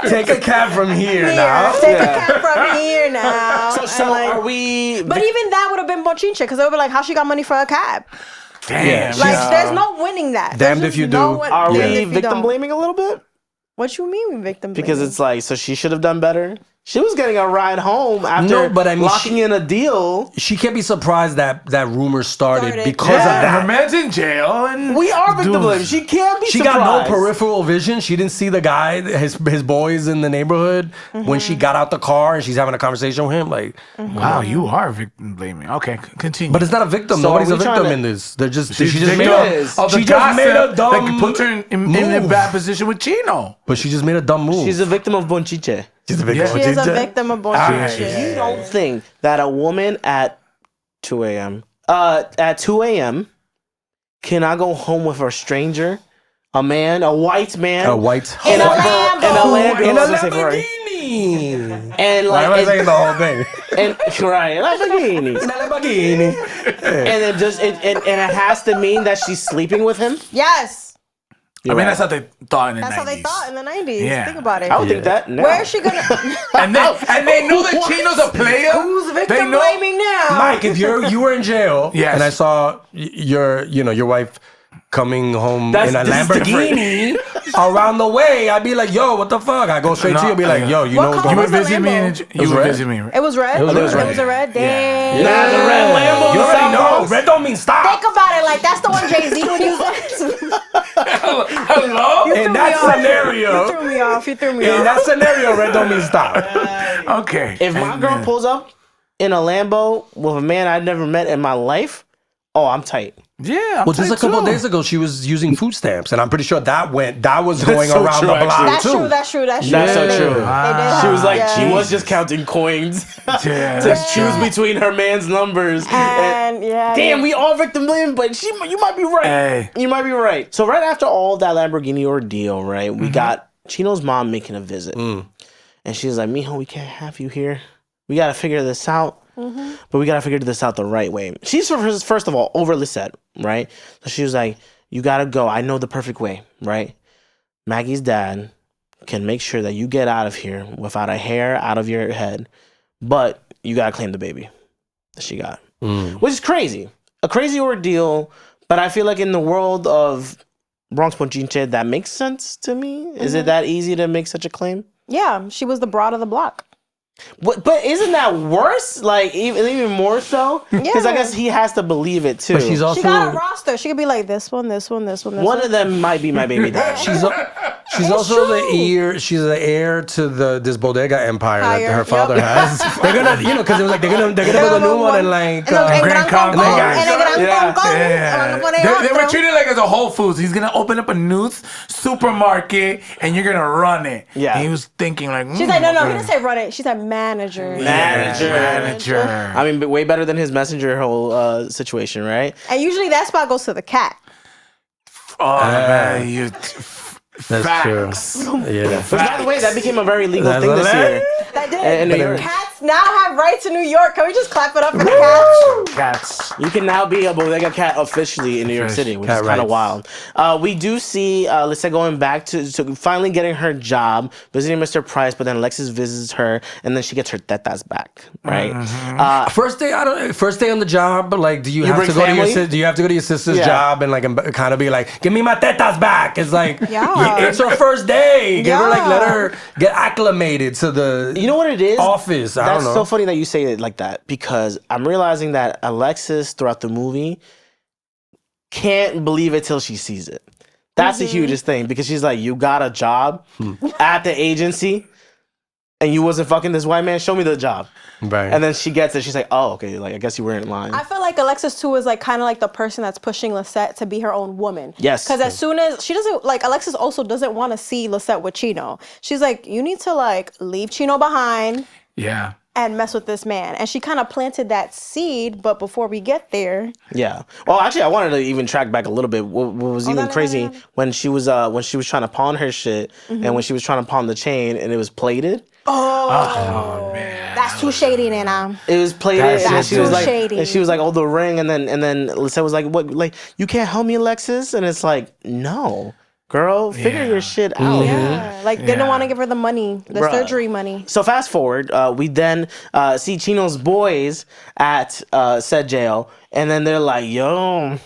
Take a cab from here now. Take a cab from here now. So are we? But even that would have been bochinche because they would be like, how she got money for a cab? Damn. Like, there's no winning that. Damned if you do. Are we victim blaming a little bit? What you mean we victim blaming? Because it's like, so she should have done better. She was getting a ride home after locking in a deal. She can't be surprised that rumor started because of that. Her man's in jail, and We are victim blaming. She can't be She surprised. got no peripheral vision. She didn't see the guy, his boys in the neighborhood when she got out the car and she's having a conversation with him. Like, wow, you are victim blaming. Okay, continue. but it's not a victim. So Nobody's are a we victim trying to- in this. They're just She's she just made victim a of the she just made a gossip dumb that puts her in a bad position with Chino. But she just made a dumb move. She's a victim of bonchiche. She's a victim. Yeah. of She is a Gigi. victim of You bullshit. don't think that a woman at 2 a.m. Cannot go home with a stranger, a man, a white man, A white in a in a Lamborghini, Lamborghini. and Why am I like saying the whole thing? and right, Lamborghini, In a Lamborghini. and it just and it has to mean that she's sleeping with him. Yes. I mean, that's how they thought in the 90s. That's how they thought in the 90s. Yeah. Think about it. I would think that. Now. Where is she gonna? And they know that Chino's a player. Who's They victim know- blaming now? Mike, if you were in jail Yes. and I saw your wife coming home That's- in a this is Lamborghini around the way, I'd be like, yo, what the fuck? I go straight to you and be like, yo, you What know color You go would was the visit me. Lambo? You would red. visit me. It was red. It was red. It was a red. Damn. Nah, the red Lambo. You already know. Red don't mean stop. Think about it. Like that's the one Jay-Z would use. Hello? In that You scenario, threw me off. You threw me in off. that scenario, red don't mean stop. Okay. If my girl pulls up in a Lambo with a man I'd never met in my life, oh, I'm tight. Yeah. Well, just a couple of days ago, she was using food stamps, and I'm pretty sure that was going so around true, the block actually. That's too. true. That's true. That's true. That's so They true. did She was like, yeah. she was just counting coins Yeah. to choose between her man's numbers. And yeah. Damn, we all victim blame, but you might be right. Hey. You might be right. So right after all that Lamborghini ordeal, right, we got Chino's mom making a visit. And she's like, Mijo, we can't have you here. We got to figure this out. But we got to figure this out the right way. She's, first of all, over Lisette, right? So she was like, you got to go. I know the perfect way, right? Maggie's dad can make sure that you get out of here without a hair out of your head. But you got to claim the baby that she got. Which is crazy. A crazy ordeal. But I feel like in the world of Bronx Pochinche, that makes sense to me. Is it that easy to make such a claim? Yeah, she was the broad of the block. But isn't that worse? Like even more so? Because I guess he has to believe it too. But she's also She got a roster. She could be like this one, this one, this one, this one one. of them might be my baby dad. She's also the heir to this bodega empire that her Yep. father has. They're gonna, because it was like they're gonna build a new one and like Grand Concourse. Yeah. They were treated like as a Whole Foods. He's gonna open up a new supermarket and you're gonna run it. Yeah. And he was thinking like, She's like, no, he didn't say run it. She said manager. manager. I mean, but way better than his messenger whole situation, right? And usually that spot goes to the cat. Oh man, you. That's Facts. true. Yeah. But by the way, that became a very legal That's thing this a year. That did. And New York. Cats now have rights in New York. Can we just clap it up for the cats? Cats. You can now be a bodega cat officially in New York City, which Cat is kind of rights. wild. We do see Lisette going back to finally getting her job, visiting Mr. Price, but then Alexis visits her, and then she gets her tetas back, right? First day on the job, but like, do you have bring to go family? to your sister's Yeah. job and like kind of be like, give me my tetas back? It's like, Yeah. it's her first day. Give her Yeah. let her get acclimated to the You know what it is? office. I That's don't know. so funny that you say it like that, because I'm realizing that Alexis throughout the movie can't believe it till she sees it. That's the hugest thing, because she's like, you got a job at the agency and you wasn't fucking this white man? Show me the job. Right. And then she gets it. She's like, oh, okay. Like, I guess you weren't lying. I feel like Alexis too is like kind of like the person that's pushing Lisette to be her own woman. Yes. Because as soon as she doesn't like, Alexis also doesn't want to see Lisette with Chino. She's like, you need to like leave Chino behind Yeah. and mess with this man. And she kind of planted that seed. But before we get there, Yeah. Well, actually, I wanted to even track back a little bit. What was even crazy when she was trying to pawn her shit, and when she was trying to pawn the chain, and it was plated. Oh man. That's too shady, Nana. It was played in, and she was like, shady. and she was like, "Oh, the ring," and then Lisette was like, "What? Like, you can't help me, Alexis?" And it's like, "No, girl, figure your shit out." Yeah, like they didn't want to give her the money, the surgery money. So fast forward, we then see Chino's boys at said jail, and then they're like, "Yo,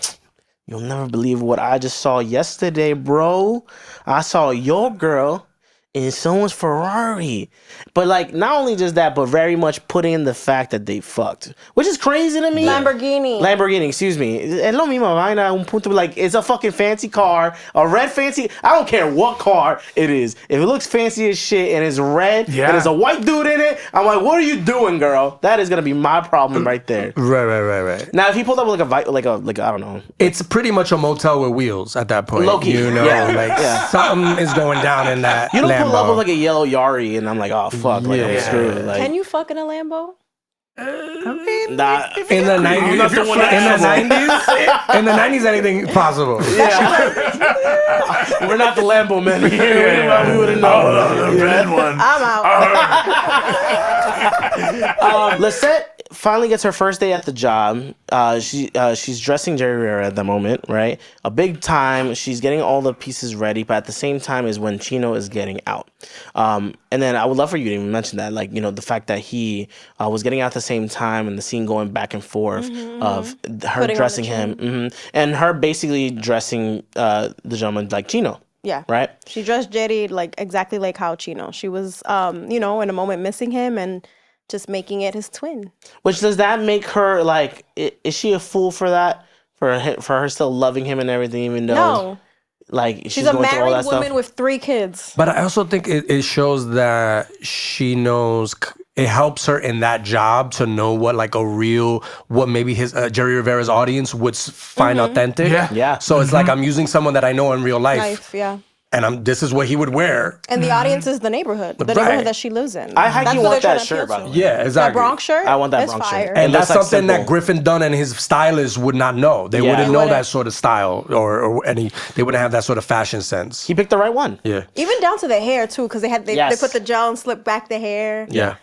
you'll never believe what I just saw yesterday, bro. I saw your girl in someone's Ferrari." But like, not only just that, but very much putting in the fact that they fucked, which is crazy to me. Lamborghini, excuse me. Es lo mismo vaina, un punto. Like, it's a fucking fancy car, a red fancy. I don't care what car it is. If it looks fancy as shit and it's red and there's a white dude in it, I'm like, what are you doing, girl? That is gonna be my problem right there. Right. Now, if he pulled up with like a I don't know, it's pretty much a motel with wheels at that point. Low-key. You know, something is going down in that. You don't Lambo. pull up with like a yellow Yari, and I'm like, oh fuck, like I'm screwed. Like, can you fuck in a Lambo? nah, In the 90s, in the 90s, anything possible. We're not the Lambo men here. We wouldn't know. The red one. I'm out. Lisette finally gets her first day at the job. She's dressing Jerry Rivera at the moment, right? A big time. She's getting all the pieces ready, but at the same time is when Chino is getting out. And then I would love for you to even mention that, like, you know, the fact that he was getting out at the same time and the scene going back and forth of her Putting dressing him and her basically dressing the gentleman like Chino. Yeah. Right? She dressed Jerry like exactly like how Chino. She was, you know, in a moment missing him and just making it his twin. Which, does that make her like? Is she a fool for that? For her still loving him and everything, even though No. like She's going a through all married that woman stuff? with 3 kids. But I also think it shows that she knows. It helps her in that job to know what what maybe his Jerry Rivera's audience would find authentic. Yeah. So it's like, I'm using someone that I know in real life. Yeah. And this is what he would wear. And the audience is the neighborhood that she lives in. I highly That's what want they're that trying to shirt, appeal by the to. way. Yeah, exactly. That Bronx shirt? I want that It's Bronx fire. shirt. And that's like, something that simple. Griffin Dunn and his stylists would not know. They wouldn't know that sort of style, or they wouldn't have that sort of fashion sense. He picked the right one. Yeah. Even down to the hair too, because they put the gel and slipped back the hair. Yeah.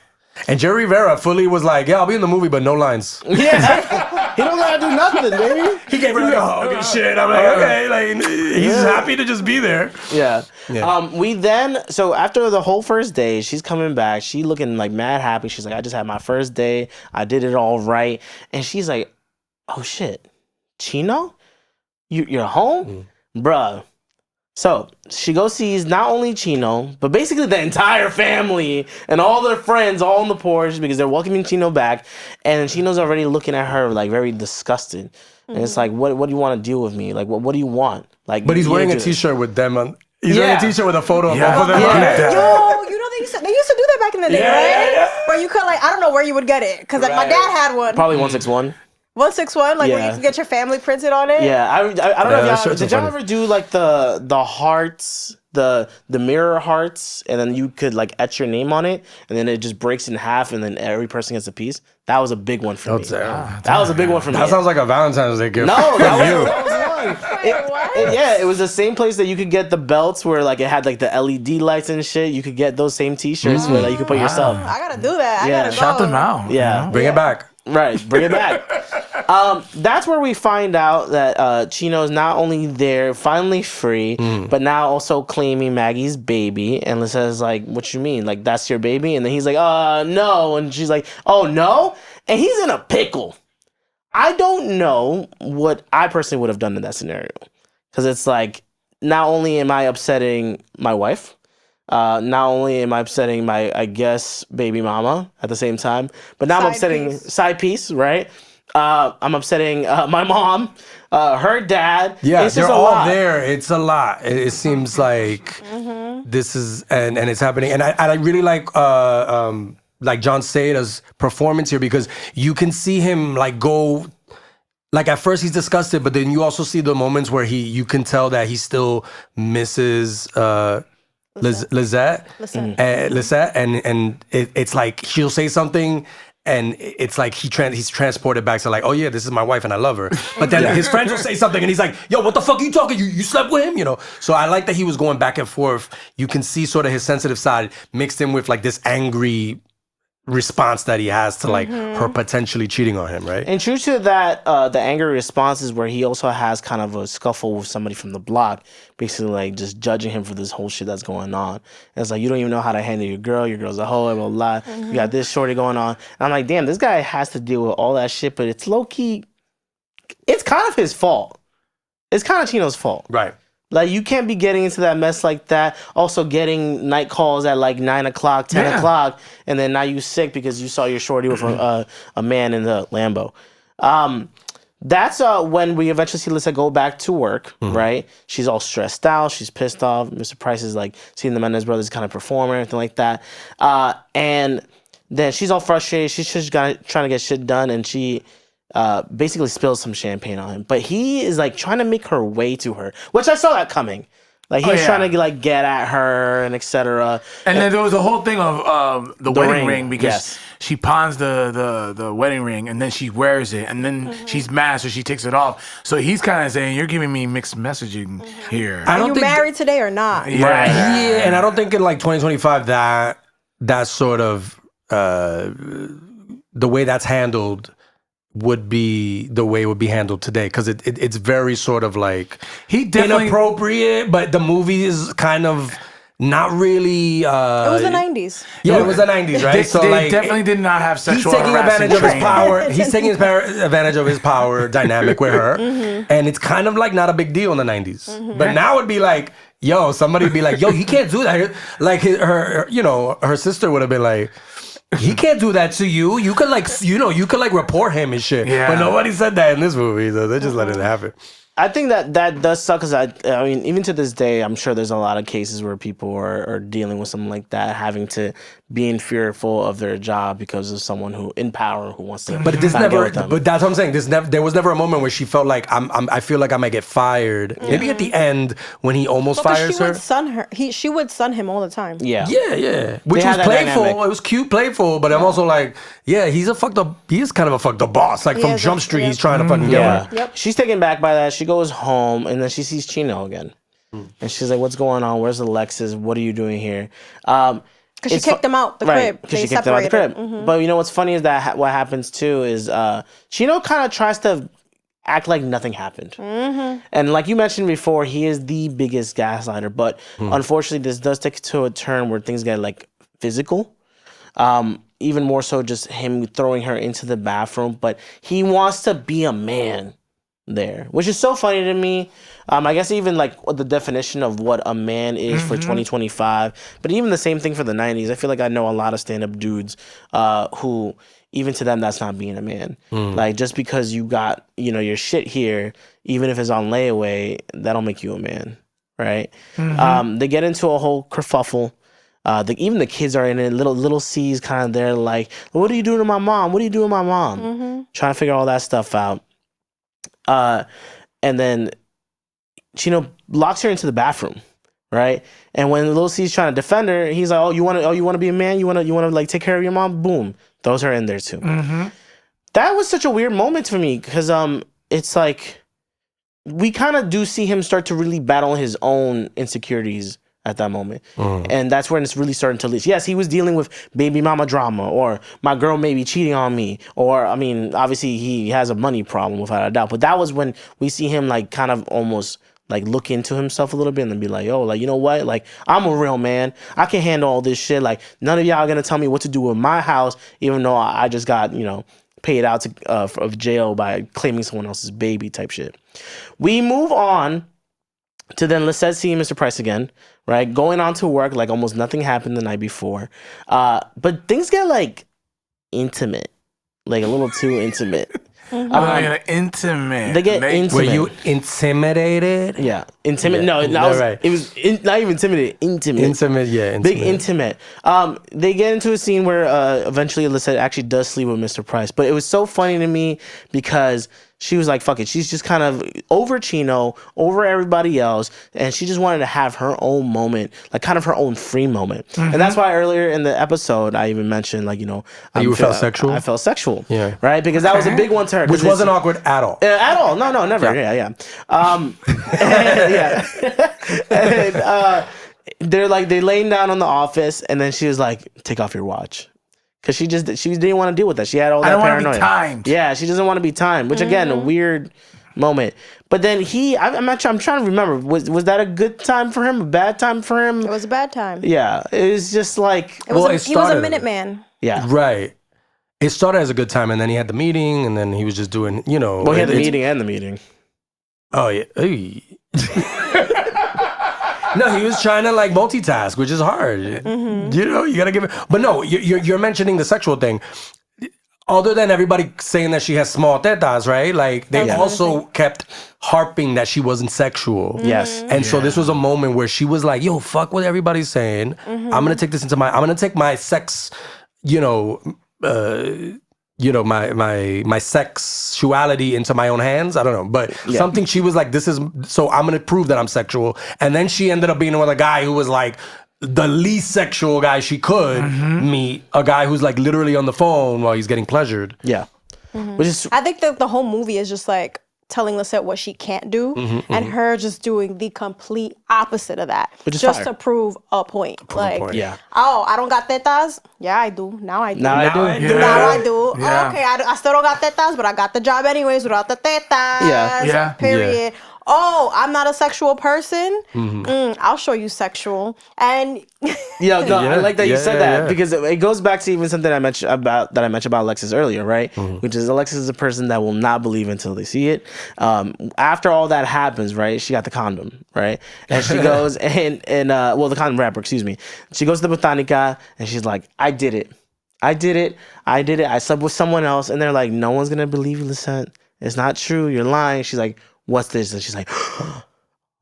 And Jerry Rivera fully was like, yeah, I'll be in the movie, but no lines. Yeah. He don't gotta do nothing, baby. He gave her like a hug and shit. I'm like, okay, like he's happy to just be there. Yeah. Yeah. We then, so after the whole first day, she's coming back. She looking like mad happy. She's like, I just had my first day. I did it all right. And she's like, oh shit, Chino? You're home? Bruh. So she goes sees not only Chino, but basically the entire family and all their friends all on the porch because they're welcoming Chino back. And Chino's already looking at her like very disgusted. And it's like, what do you want to do with me? Like, what do you want? Like, But he's wearing a t-shirt with them on. He's wearing a t-shirt with a photo of both of them on it. Yo, you know they used to do that back in the day, right? Where you could like, I don't know where you would get it because like, my dad had one. Probably 161. 161, like where you can get your family printed on it. Yeah, I don't know if y'all did y'all ever do like the hearts, the mirror hearts, and then you could like etch your name on it, and then it just breaks in half, and then every person gets a piece. That was a big one for me. That was a big one for me. That sounds like a Valentine's Day gift. No, that was one. It was the same place that you could get the belts where like it had like the LED lights and shit. You could get those same T-shirts where like you could put yourself. I gotta do that. Yeah. I gotta Shout go. them out. Yeah. Bring it back. Right, bring it back. That's where we find out that Chino is not only there, finally free, but now also claiming Maggie's baby. And Lisette's like, what you mean? Like, that's your baby? And then he's like, no. And she's like, oh, no? And he's in a pickle. I don't know what I personally would have done in that scenario. Because it's like, not only am I upsetting my wife, not only am I upsetting my, I guess, baby mama at the same time, but now I'm upsetting side piece, right? I'm upsetting my mom, her dad. Yeah, it's they're just a all lot. there. It's a lot. It seems like this is and it's happening. And I really like John Ceda's performance here because you can see him like go. Like at first he's disgusted, but then you also see the moments where you can tell that he still misses Lisette, and it's like she'll say something, and it's like he's transported back to like, oh yeah, this is my wife and I love her. But then his friends will say something, and he's like, yo, what the fuck are you talking? You slept with him, you know? So I like that he was going back and forth. You can see sort of his sensitive side mixed in with like this angry response that he has to like her potentially cheating on him, right? And true to that, the angry response is where he also has kind of a scuffle with somebody from the block, basically like just judging him for this whole shit that's going on. And it's like, you don't even know how to handle your girl's a hoe, blah, blah, blah. You got this shorty going on. And I'm like, damn, this guy has to deal with all that shit, but it's low-key, it's kind of his fault. It's kind of Chino's fault. Right. Like, you can't be getting into that mess like that. Also getting night calls at like 9 o'clock, 10 o'clock, and then now you sick because you saw your shorty with a man in the Lambo. That's when we eventually see Lisette go back to work, right? She's all stressed out. She's pissed off. Mr. Price is like seeing the Mendez brothers kind of perform or anything like that. And then she's all frustrated. She's just trying to get shit done, and she basically spills some champagne on him. But he is like trying to make her way to her, which I saw that coming. Like he's trying to like get at her and etc. And then there was a whole thing of the wedding ring because she pawns the wedding ring and then she wears it and then she's mad so she takes it off. So he's kind of saying, you're giving me mixed messaging here. Are you married today or not? Yeah. Right. Yeah, and I don't think in like 2025 that sort of the way that's handled would be the way it would be handled today, because it's very sort of like he definitely inappropriate, but the movie is kind of not really. It was the 90s. Yeah, it was the 90s, right? They definitely did not have sexual he's taking harassment advantage of his training. power. He's taking advantage of his power dynamic with her, and it's kind of like not a big deal in the 90s. But now it'd be like, yo, somebody would be like, yo, he can't do that. Like her sister would have been like, he can't do that to you. You could like report him and shit. Yeah. But nobody said that in this movie, so they just let it happen. I think that does suck because I mean, even to this day, I'm sure there's a lot of cases where people are dealing with something like that, having to being fearful of their job because of someone who in power who wants to. But this kinda get never. with them. But that's what I'm saying. There was never a moment where she felt like I feel like I might get fired. Maybe at the end when he almost fires her. She would son him all the time. Yeah. Which was had that playful. dynamic. It was cute, playful. But I'm also like, yeah, he is kind of a fucked up boss. Like from Jump Street, he's trying to fucking get her. Yep. She's taken back by that. She goes home and then she sees Chino again. And she's like, what's going on? Where's Alexis? What are you doing here? Because she kicked him out the crib. Because she kicked him out the crib. But you know what's funny is that what happens too is Chino kind of tries to act like nothing happened. And like you mentioned before, he is the biggest gaslighter. But unfortunately, this does take to a turn where things get like physical. Even more so just him throwing her into the bathroom. But he wants to be a man there, which is so funny to me. I guess even like the definition of what a man is for 2025, but even the same thing for the 90s. I feel like I know a lot of stand-up dudes who, even to them, that's not being a man. Like, just because you got, your shit here, even if it's on layaway, that'll make you a man, right? They get into a whole kerfuffle. Even the kids are in it. Little C's kind of there, like, what are you doing to my mom? What are you doing to my mom? Trying to figure all that stuff out. And then Chino locks her into the bathroom, right? And when Lil C's trying to defend her, he's like, you want to be a man? You want to like take care of your mom? Boom, throws her in there too. That was such a weird moment for me because it's like we kind of do see him start to really battle his own insecurities at that moment. And that's when it's really starting to leak. Yes, he was dealing with baby mama drama, or my girl may be cheating on me, or I mean, obviously he has a money problem without a doubt. But that was when we see him like kind of almost like look into himself a little bit and then be like, yo, like, you know what? Like, I'm a real man. I can handle all this shit. Like, none of y'all are gonna tell me what to do with my house, even though I just got, paid out of jail by claiming someone else's baby type shit. We move on to then Lisette seeing Mr. Price again, right? Going on to work like almost nothing happened the night before. But things get like intimate, like a little too intimate. Intimate. They get intimate. Were you intimidated? Yeah, intimate. Yeah. No, Right. it was not even intimidated. Intimate. Intimate, yeah. Big intimate. They get into a scene where eventually Lisette actually does sleep with Mr. Price. But it was so funny to me because she was like, fuck it. She's just kind of over Chino, over everybody else. And she just wanted to have her own moment, like kind of her own free moment. And that's why earlier in the episode, I even mentioned, like, you felt sexual? I felt sexual. Yeah. Right? Because that was a big one to her. Which wasn't awkward at all. At all. No, never. Yeah. And, they're like, they laying down on the office. And then she was like, take off your watch. Because she didn't want to deal with that. She had all that paranoia. I don't want to be timed. Yeah, she doesn't want to be timed, which again, a weird moment. But then I'm trying to remember. Was that a good time for him? A bad time for him? It was a bad time. Yeah, it was just like he was a Minuteman. Yeah, right. It started as a good time, and then he had the meeting, and then he was just doing, Well, he had the meeting and the meeting. Oh yeah. No, he was trying to like multitask, which is hard. You gotta give it. But no, you're mentioning the sexual thing. Other than everybody saying that she has small tetas, right? Like they also kept harping that she wasn't sexual. Yes. And so this was a moment where she was like, "Yo, fuck what everybody's saying. I'm gonna take this I'm gonna take my sex, my sexuality into my own hands." I don't know, but something she was like, so I'm gonna prove that I'm sexual. And then she ended up being with a guy who was like the least sexual guy she could meet, a guy who's like literally on the phone while he's getting pleasured. Yeah. Which is, I think the whole movie is just like telling Lisette what she can't do, and her just doing the complete opposite of that, just to prove a point. Oh, I don't got tetas. Yeah, I do. Now I do. Now I do. Now I do. Yeah. Oh, okay, I still don't got tetas, but I got the job anyways without the tetas. Yeah. Period. Oh, I'm not a sexual person. I'll show you sexual. And I like that you said that because it goes back to even something I mentioned about Alexis earlier, right? Which is Alexis is a person that will not believe until they see it. After all that happens, right? She got the condom, right? And she goes the condom wrapper, excuse me. She goes to the Botanica and she's like, I did it. I slept with someone else. And they're like, no one's gonna believe you, Lisette. It's not true. You're lying. She's like, what's this? And she's like,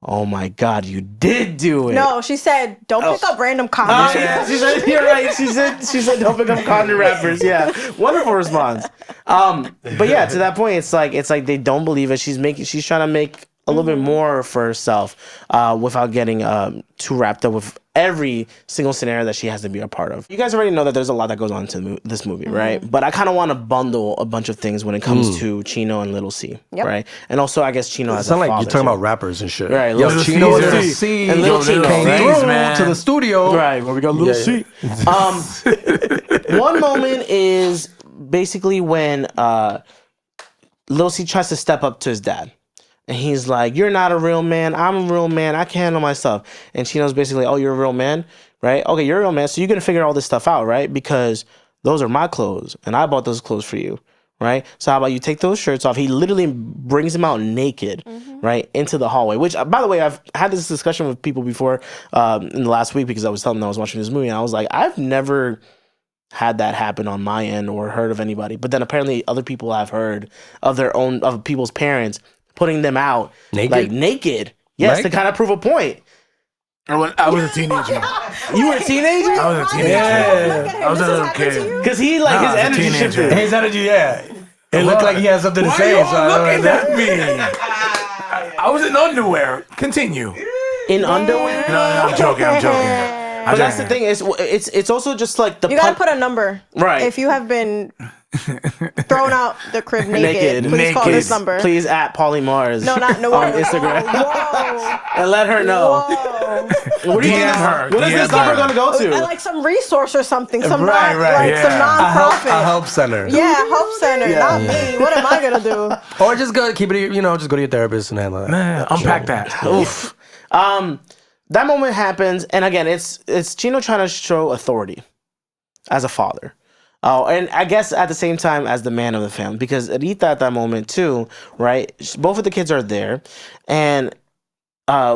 oh my God, you did do it. No, she said, don't pick up random condoms. She said, you're right. She said, don't pick up condom wrappers. Yeah, wonderful response. But yeah, to that point, it's like they don't believe it. She's trying to make a little bit more for herself without getting too wrapped up with every single scenario that she has to be a part of. You guys already know that there's a lot that goes on to this movie, right? But I kind of want to bundle a bunch of things when it comes to Chino and Little C, right? And also, I guess Chino has a father. It's not like you're talking about rappers and shit. Right, Little Chino, Little C, and Little Chino came through to the studio. Right, where we got Little C. One moment is basically when Little C tries to step up to his dad. And he's like, you're not a real man. I'm a real man. I can handle myself. And Chino's basically, oh, you're a real man, right? Okay, you're a real man. So you're going to figure all this stuff out, right? Because those are my clothes. And I bought those clothes for you, right? So how about you take those shirts off? He literally brings him out naked, right, into the hallway. Which, by the way, I've had this discussion with people before in the last week because I was telling them I was watching this movie. And I was like, I've never had that happen on my end or heard of anybody. But then apparently other people have heard of people's parents putting them out naked. Yes, to kind of prove a point. I was a teenager. You were a teenager? I was a teenager. Yeah. I was a little kid. Because his energy shifted. His energy, It looked like he had something to say. Why are you looking at me? I was in underwear. Continue. In underwear? No, I'm joking. But that's the thing. It's also just like the... You gotta put a number. Right. If you have been thrown out the crib naked, please call this number. Please at Paulie Mars. No, not on Instagram. Whoa. And let her know. Whoa. What is this number going to go to? Like some resource or something. Some some A nonprofit. help center. Yeah, help center. Not me. What am I gonna do? Or just go keep it. Just go to your therapist and handle that. Unpack that. Oof. That moment happens, and again, it's Chino trying to show authority as a father. Oh, and I guess at the same time as the man of the family, because Rita at that moment too, right? Both of the kids are there, and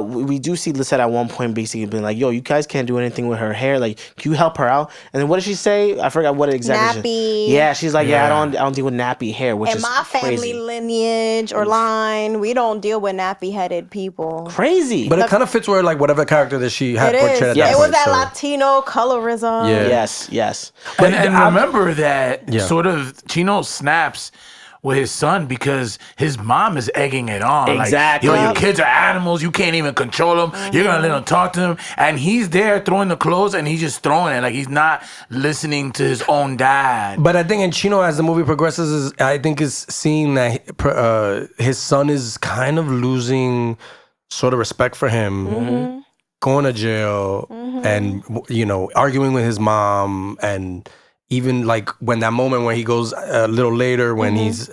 we do see Lisette at one point basically being like, yo, you guys can't do anything with her hair. Like, can you help her out? And then what did she say? I forgot what exactly. Nappy. Yeah, she's like, I don't deal with nappy hair, which is in my family crazy. Lineage or line, we don't deal with nappy-headed people. Crazy. But it kind of fits where, like, whatever character that she had it portrayed at is. that It point, was that so. Latino colorism. Yeah. Yes. And remember that sort of Chino snaps with his son because his mom is egging it on. Exactly. Like, yo, your kids are animals. You can't even control them. You're going to let them talk to them. And he's there throwing the clothes and he's just throwing it. Like, he's not listening to his own dad. But I think in Chino, as the movie progresses, is seeing that his son is kind of losing sort of respect for him, going to jail and, arguing with his mom and even like when that moment when he goes a little later when he's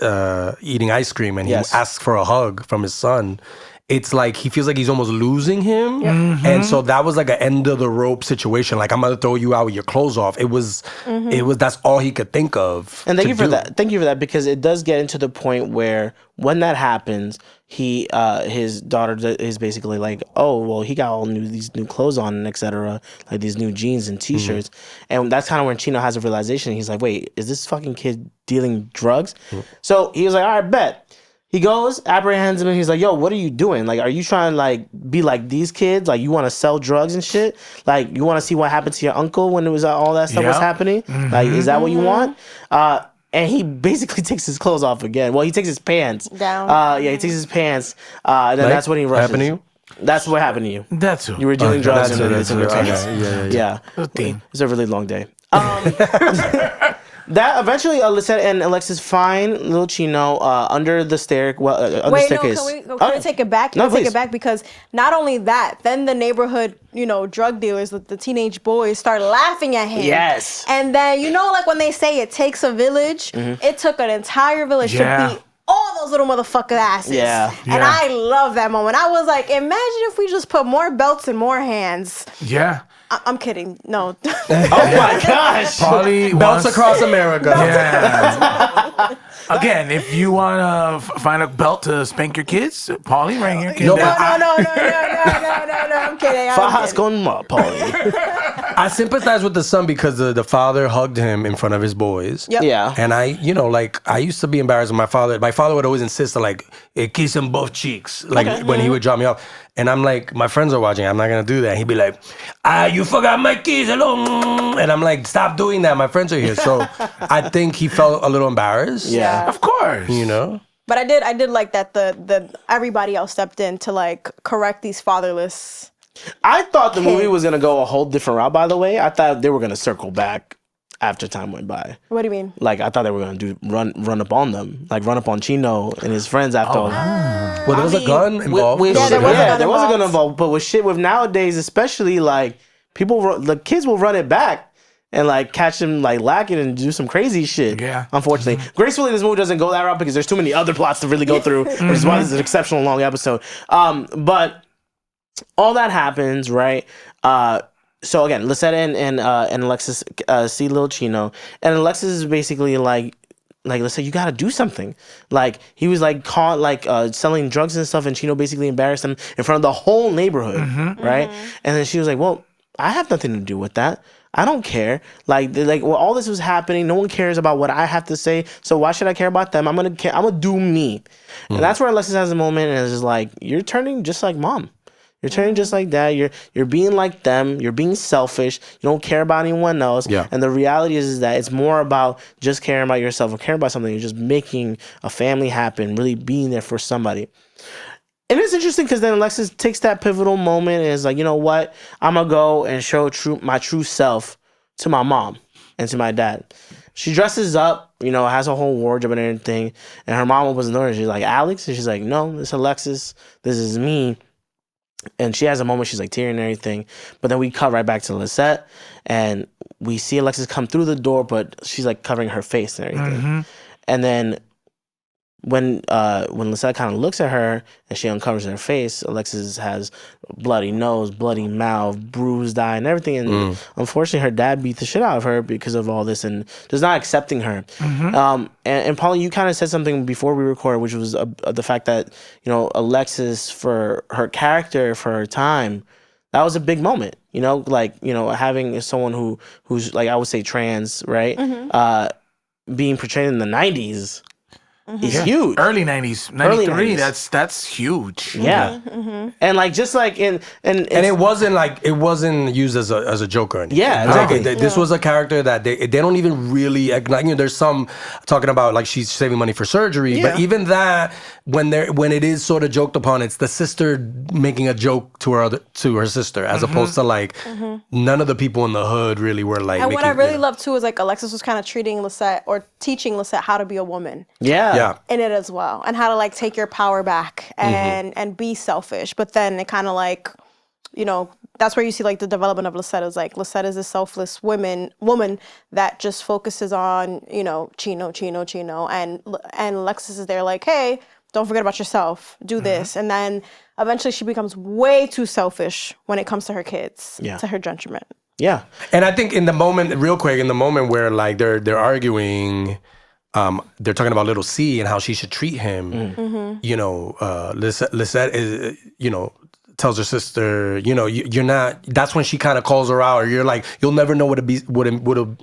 eating ice cream and he asks for a hug from his son, it's like he feels like he's almost losing him. And so that was like an end of the rope situation. Like, I'm gonna throw you out with your clothes off. It was that's all he could think of. And thank you for that. Thank you for that, because it does get into the point where when that happens, his daughter is basically like, oh, well, he got all these new clothes on and etc., like these new jeans and t-shirts. And that's kind of when Chino has a realization. He's like, wait, is this fucking kid dealing drugs? So he was like, all right, bet. He goes, apprehends him, and he's like, yo, what are you doing? Like, are you trying to, like, be like these kids? Like, you want to sell drugs and shit? Like, you want to see what happened to your uncle when it was all that stuff was happening? Like, is that what you want? And he basically takes his clothes off again. Well, he takes his pants down. He takes his pants. And then that's when he rushes. Happened to you? That's what happened to you. That's who. You were dealing drugs and it's in your pants. Yeah. It's a really long day. That eventually, Lisette and Alexis find little Chino under the staircase. Can we take it back? Can we take it back? Because not only that, then the neighborhood, drug dealers, the teenage boys start laughing at him. Yes. And then, like when they say it takes a village, it took an entire village to beat all those little motherfucker asses. Yeah. And I love that moment. I was like, imagine if we just put more belts in more hands. Yeah. I'm kidding. No. Oh my gosh. Paulie belts across America. Yeah. Again, if you want to find a belt to spank your kids, Paulie, right here. No. I'm kidding. Fajas con Paulie. I sympathize with the son because the father hugged him in front of his boys. Yep. Yeah. And I used to be embarrassed with my father. My father would always insist on kiss him both cheeks, when he would drop me off. And I'm like, my friends are watching. I'm not gonna do that. He'd be like, you forgot my keys. Hello. And I'm like, stop doing that. My friends are here. So I think he felt a little embarrassed. Yeah, of course. But I did like that the everybody else stepped in to correct these fatherless. I thought the movie was gonna go a whole different route. By the way, I thought they were gonna circle back after time went by. What do you mean? Like, I thought they were gonna run up on them, like run up on Chino and his friends after all. Well, there was a gun involved. There was a gun involved. But with nowadays, especially the kids will run it back and catch them lacking and do some crazy shit. Yeah. Unfortunately, gracefully, this movie doesn't go that route because there's too many other plots to really go through, which is why this is an exceptional long episode. But all that happens, right? So again, Lisette and Alexis see little Chino, and Alexis is basically like Lisette, you gotta do something. He was caught selling drugs and stuff, and Chino basically embarrassed him in front of the whole neighborhood, right? And then she was like, well, I have nothing to do with that. I don't care. All this was happening. No one cares about what I have to say. So why should I care about them? I'm gonna do me. And that's where Alexis has a moment, and it's just like, you're turning just like mom. You're turning just like that. You're being like them. You're being selfish. You don't care about anyone else. Yeah. And the reality is that it's more about just caring about yourself or caring about something. You're just making a family happen, really being there for somebody. And it's interesting because then Alexis takes that pivotal moment and is like, you know what? I'm going to go and show my true self to my mom and to my dad. She dresses up, has a whole wardrobe and everything. And her mom opens the door and she's like, Alex? And she's like, no, it's Alexis. This is me. And she has a moment, she's tearing and everything. But then we cut right back to Lisette, and we see Alexis come through the door, but she's covering her face and everything. And then when Lisette kind of looks at her and she uncovers her face, Alexis has bloody nose, bloody mouth, bruised eye, and everything. And unfortunately, her dad beat the shit out of her because of all this and just not accepting her. And Paulie, you kind of said something before we recorded, which was the fact that Alexis, for her character, for her time, that was a big moment. Having someone who's I would say trans, right, being portrayed in the 90s. It's huge. Early 90s. 93, that's huge. Yeah. And and it wasn't used as a joke or anything. Yeah, exactly. This was a character that they don't even really acknowledge. There's some talking about she's saving money for surgery, but even that when it is sort of joked upon, it's the sister making a joke to her sister, as opposed to none of the people in the hood really were And what I really love too is Alexis was kind of treating Lisette or teaching Lisette how to be a woman. Yeah. In it as well, and how to take your power back and be selfish, but then it kind of that's where you see like the development of Lisette. Is like Lisette is a selfless woman that just focuses on Chino, and Alexis is there like, hey, don't forget about yourself, do this. And then eventually she becomes way too selfish when it comes to her kids, to her detriment. Yeah. And I think in the moment where like they're arguing, they're talking about little C and how she should treat him. Lisette is, tells her sister, you're not. That's when she kind of calls her out, or you're like, you'll never know what it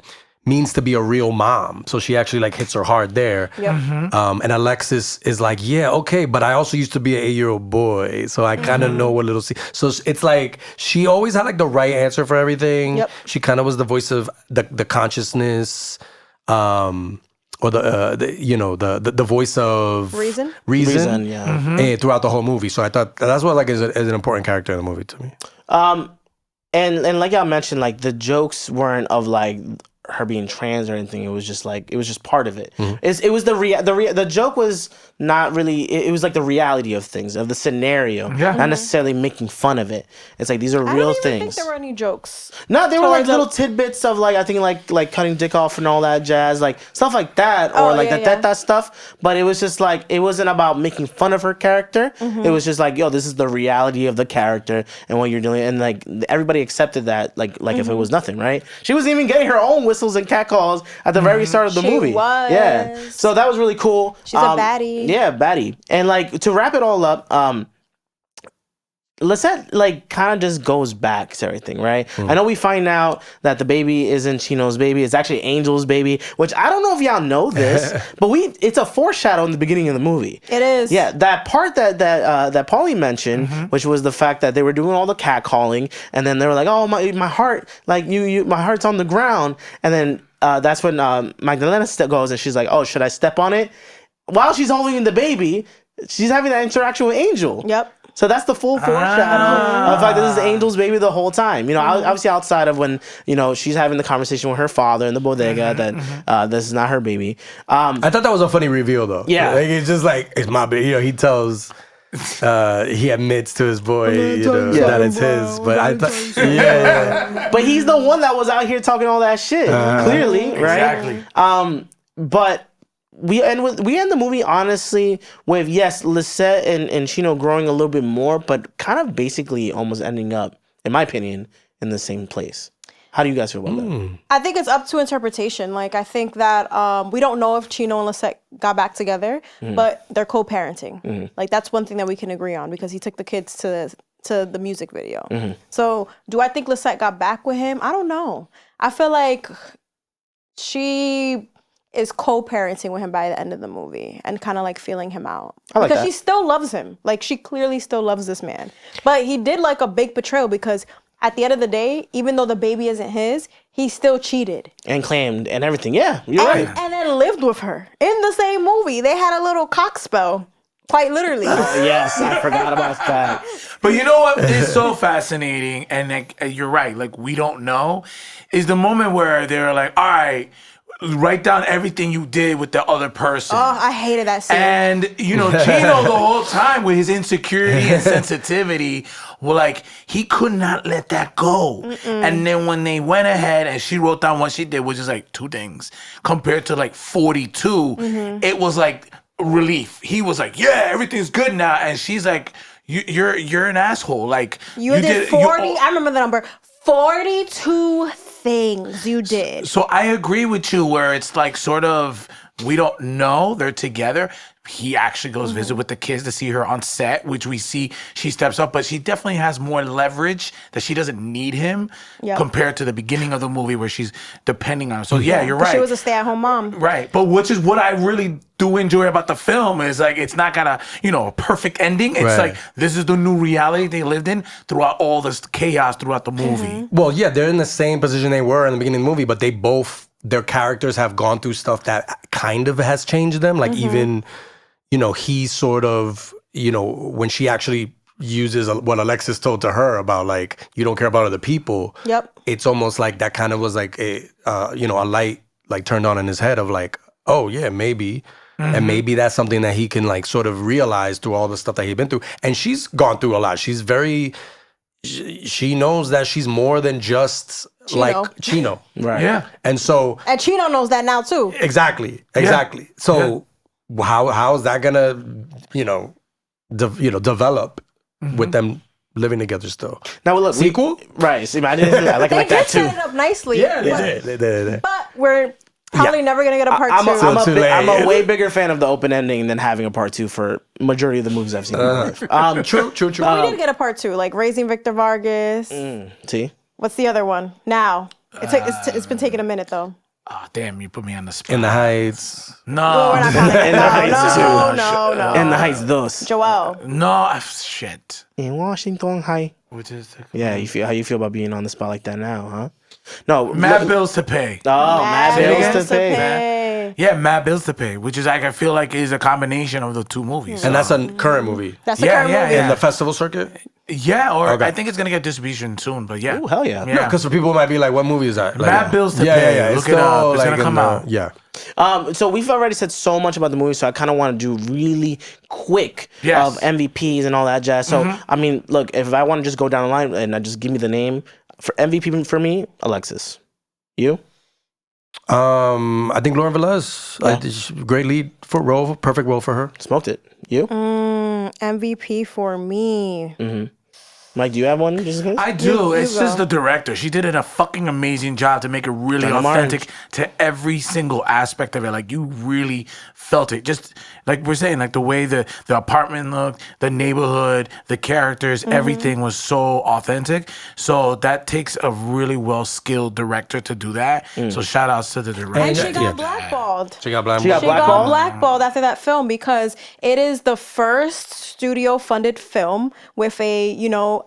means to be a real mom. So she actually like hits her hard there. Yep. And Alexis is like, yeah, okay, but I also used to be an 8-year-old boy, so I kind of know what little C. So it's like she always had like the right answer for everything. Yep. She kind of was the voice of the consciousness. Or the voice of reason, throughout the whole movie. So I thought that's what like is an important character in the movie to me. And like y'all mentioned, like the jokes weren't of like her being trans or anything. It was just part of it. It was the joke was not really. It was like the reality of things, of the scenario, not necessarily making fun of it. It's like these are real things. I don't think there were any jokes. No, there were like little tidbits of like I think like cutting dick off and all that jazz, like stuff like that, or that stuff. But it was just like it wasn't about making fun of her character. It was just like, yo, this is the reality of the character and what you're doing, and like everybody accepted that like if it was nothing, right? She wasn't even getting her own whistles and catcalls at the very start of the movie. Was. Yeah, so that was really cool. She's a baddie. Yeah, baddie. And like to wrap it all up, Lisette like kind of just goes back to everything, right? I know we find out that the baby isn't Chino's baby; it's actually Angel's baby. Which I don't know if y'all know this, but it's a foreshadow in the beginning of the movie. It is. Yeah, that part that Paulie mentioned, which was the fact that they were doing all the catcalling, and then they were like, "Oh my heart, like my heart's on the ground," and then that's when Magdalena goes and she's like, "Oh, should I step on it?" While she's holding the baby, she's having that interaction with Angel. Yep. So that's the full foreshadow of like this is Angel's baby the whole time. Obviously outside of when she's having the conversation with her father in the bodega that this is not her baby. I thought that was a funny reveal though. Yeah, like it's just like it's my baby. He tells. He admits to his boy, that it's his. But I thought, but he's the one that was out here talking all that shit. Clearly, right? Exactly. But. We end the movie honestly with Lisette and Chino growing a little bit more, but kind of basically almost ending up, in my opinion, in the same place. How do you guys feel about that? I think it's up to interpretation. Like I think that we don't know if Chino and Lisette got back together, but they're co-parenting. Like that's one thing that we can agree on because he took the kids to the music video. So do I think Lisette got back with him? I don't know. I feel like she is co-parenting with him by the end of the movie and kind of like feeling him out. Because she still loves him. Like she clearly still loves this man. But he did like a big betrayal because at the end of the day, even though the baby isn't his, he still cheated. And claimed and everything. Yeah, you're right. And then lived with her in the same movie. They had a little cock spell. Quite literally. Yes, I forgot about that. But you know what is so fascinating, and like, you're right, like we don't know, is the moment where they're like, all right, write down everything you did with the other person. Oh, I hated that scene. And, Chino the whole time with his insecurity and sensitivity, like, he could not let that go. And then when they went ahead and she wrote down what she did, which is like 2 things, compared to like 42, it was like relief. He was like, yeah, everything's good now. And she's like, you're an asshole. Like, you did 40, I remember the number, 42 things you did. So I agree with you where it's like sort of we don't know they're together. He actually goes visit with the kids to see her on set, which we see she steps up, but she definitely has more leverage that she doesn't need him compared to the beginning of the movie where she's depending on him. So yeah, you're right. She was a stay-at-home mom. Right. But which is what I really do enjoy about the film is like it's not got a perfect ending. It's like this is the new reality they lived in throughout all this chaos throughout the movie. Well, yeah, they're in the same position they were in the beginning of the movie, but their characters have gone through stuff that kind of has changed them. Like even he sort of, when she actually uses what Alexis told to her about like, you don't care about other people. Yep. It's almost like that kind of was like a light like turned on in his head of like, oh yeah, maybe. And maybe that's something that he can like sort of realize through all the stuff that he's been through. And she's gone through a lot. She's she knows that she's more than just Chino. like Chino. Right. Yeah. And so And Chino knows that now too. exactly. So how is that gonna, develop with them living together still? Now look, Sequel? Right. See, I didn't I like They that did too. set it up nicely. They did. But we're probably never gonna get a part two. I'm a way bigger fan of the open ending than having a part 2 for majority of the movies I've seen in my life. True. we did get a part 2, like Raising Victor Vargas. See? What's the other one? Now. It's been taking a minute though. Oh, damn, you put me on the spot. In the Heights. No. Well, we're not counting. In the Heights too. No. In the Heights dos. Joel. No, shit. In Washington High. Which is Yeah, how you feel about being on the spot like that now, huh? No, Mad Bills to Pay. Oh, Mad Bills to Pay. Yeah, Mad Bills to Pay, which is like I feel like is a combination of the two movies. And that's a current movie. That's the current movie. In the festival circuit? Yeah, or Okay. I think it's gonna get distribution soon, but yeah. Oh, hell yeah. No, because for people might be like, what movie is that? Like, Mad Bills to Pay. Yeah. Look it up. It's gonna come out. Yeah. So we've already said so much about the movie, so I kind of want to do really quick Yes. of MVPs and all that jazz. So, I mean, look, if I want to just go down the line and just give me the name, for MVP for me, Alexis. You? I think Lauren Velez, great lead for role, perfect role for her. Smoked it. You? MVP for me. Mike, do you have one? Just in case? I do. You It's just go. the director. She did a fucking amazing job to make it really Dynamite. authentic to every single aspect of it. Like you really felt it. Just like we're saying, like the way the apartment looked, the neighborhood, the characters, everything was so authentic. So that takes a really well skilled director to do that. So shout outs to the director. And she got Yeah. blackballed. She got blind. She got She got blackballed? blackballed after that film because it is the first studio-funded film with a,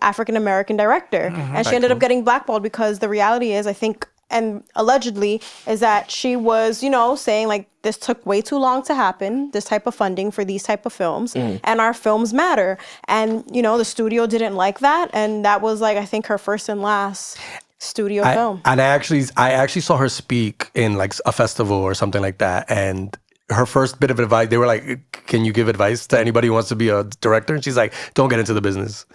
African American director. And she ended up getting blackballed because the reality is, I think, and allegedly, is that she was, saying like, this took way too long to happen, this type of funding for these type of films, and our films matter. And, the studio didn't like that. And that was like, I think, her first and last studio film. And I actually saw her speak in like a festival or something like that, and her first bit of advice, they were like, can you give advice to anybody who wants to be a director? And she's like, don't get into the business.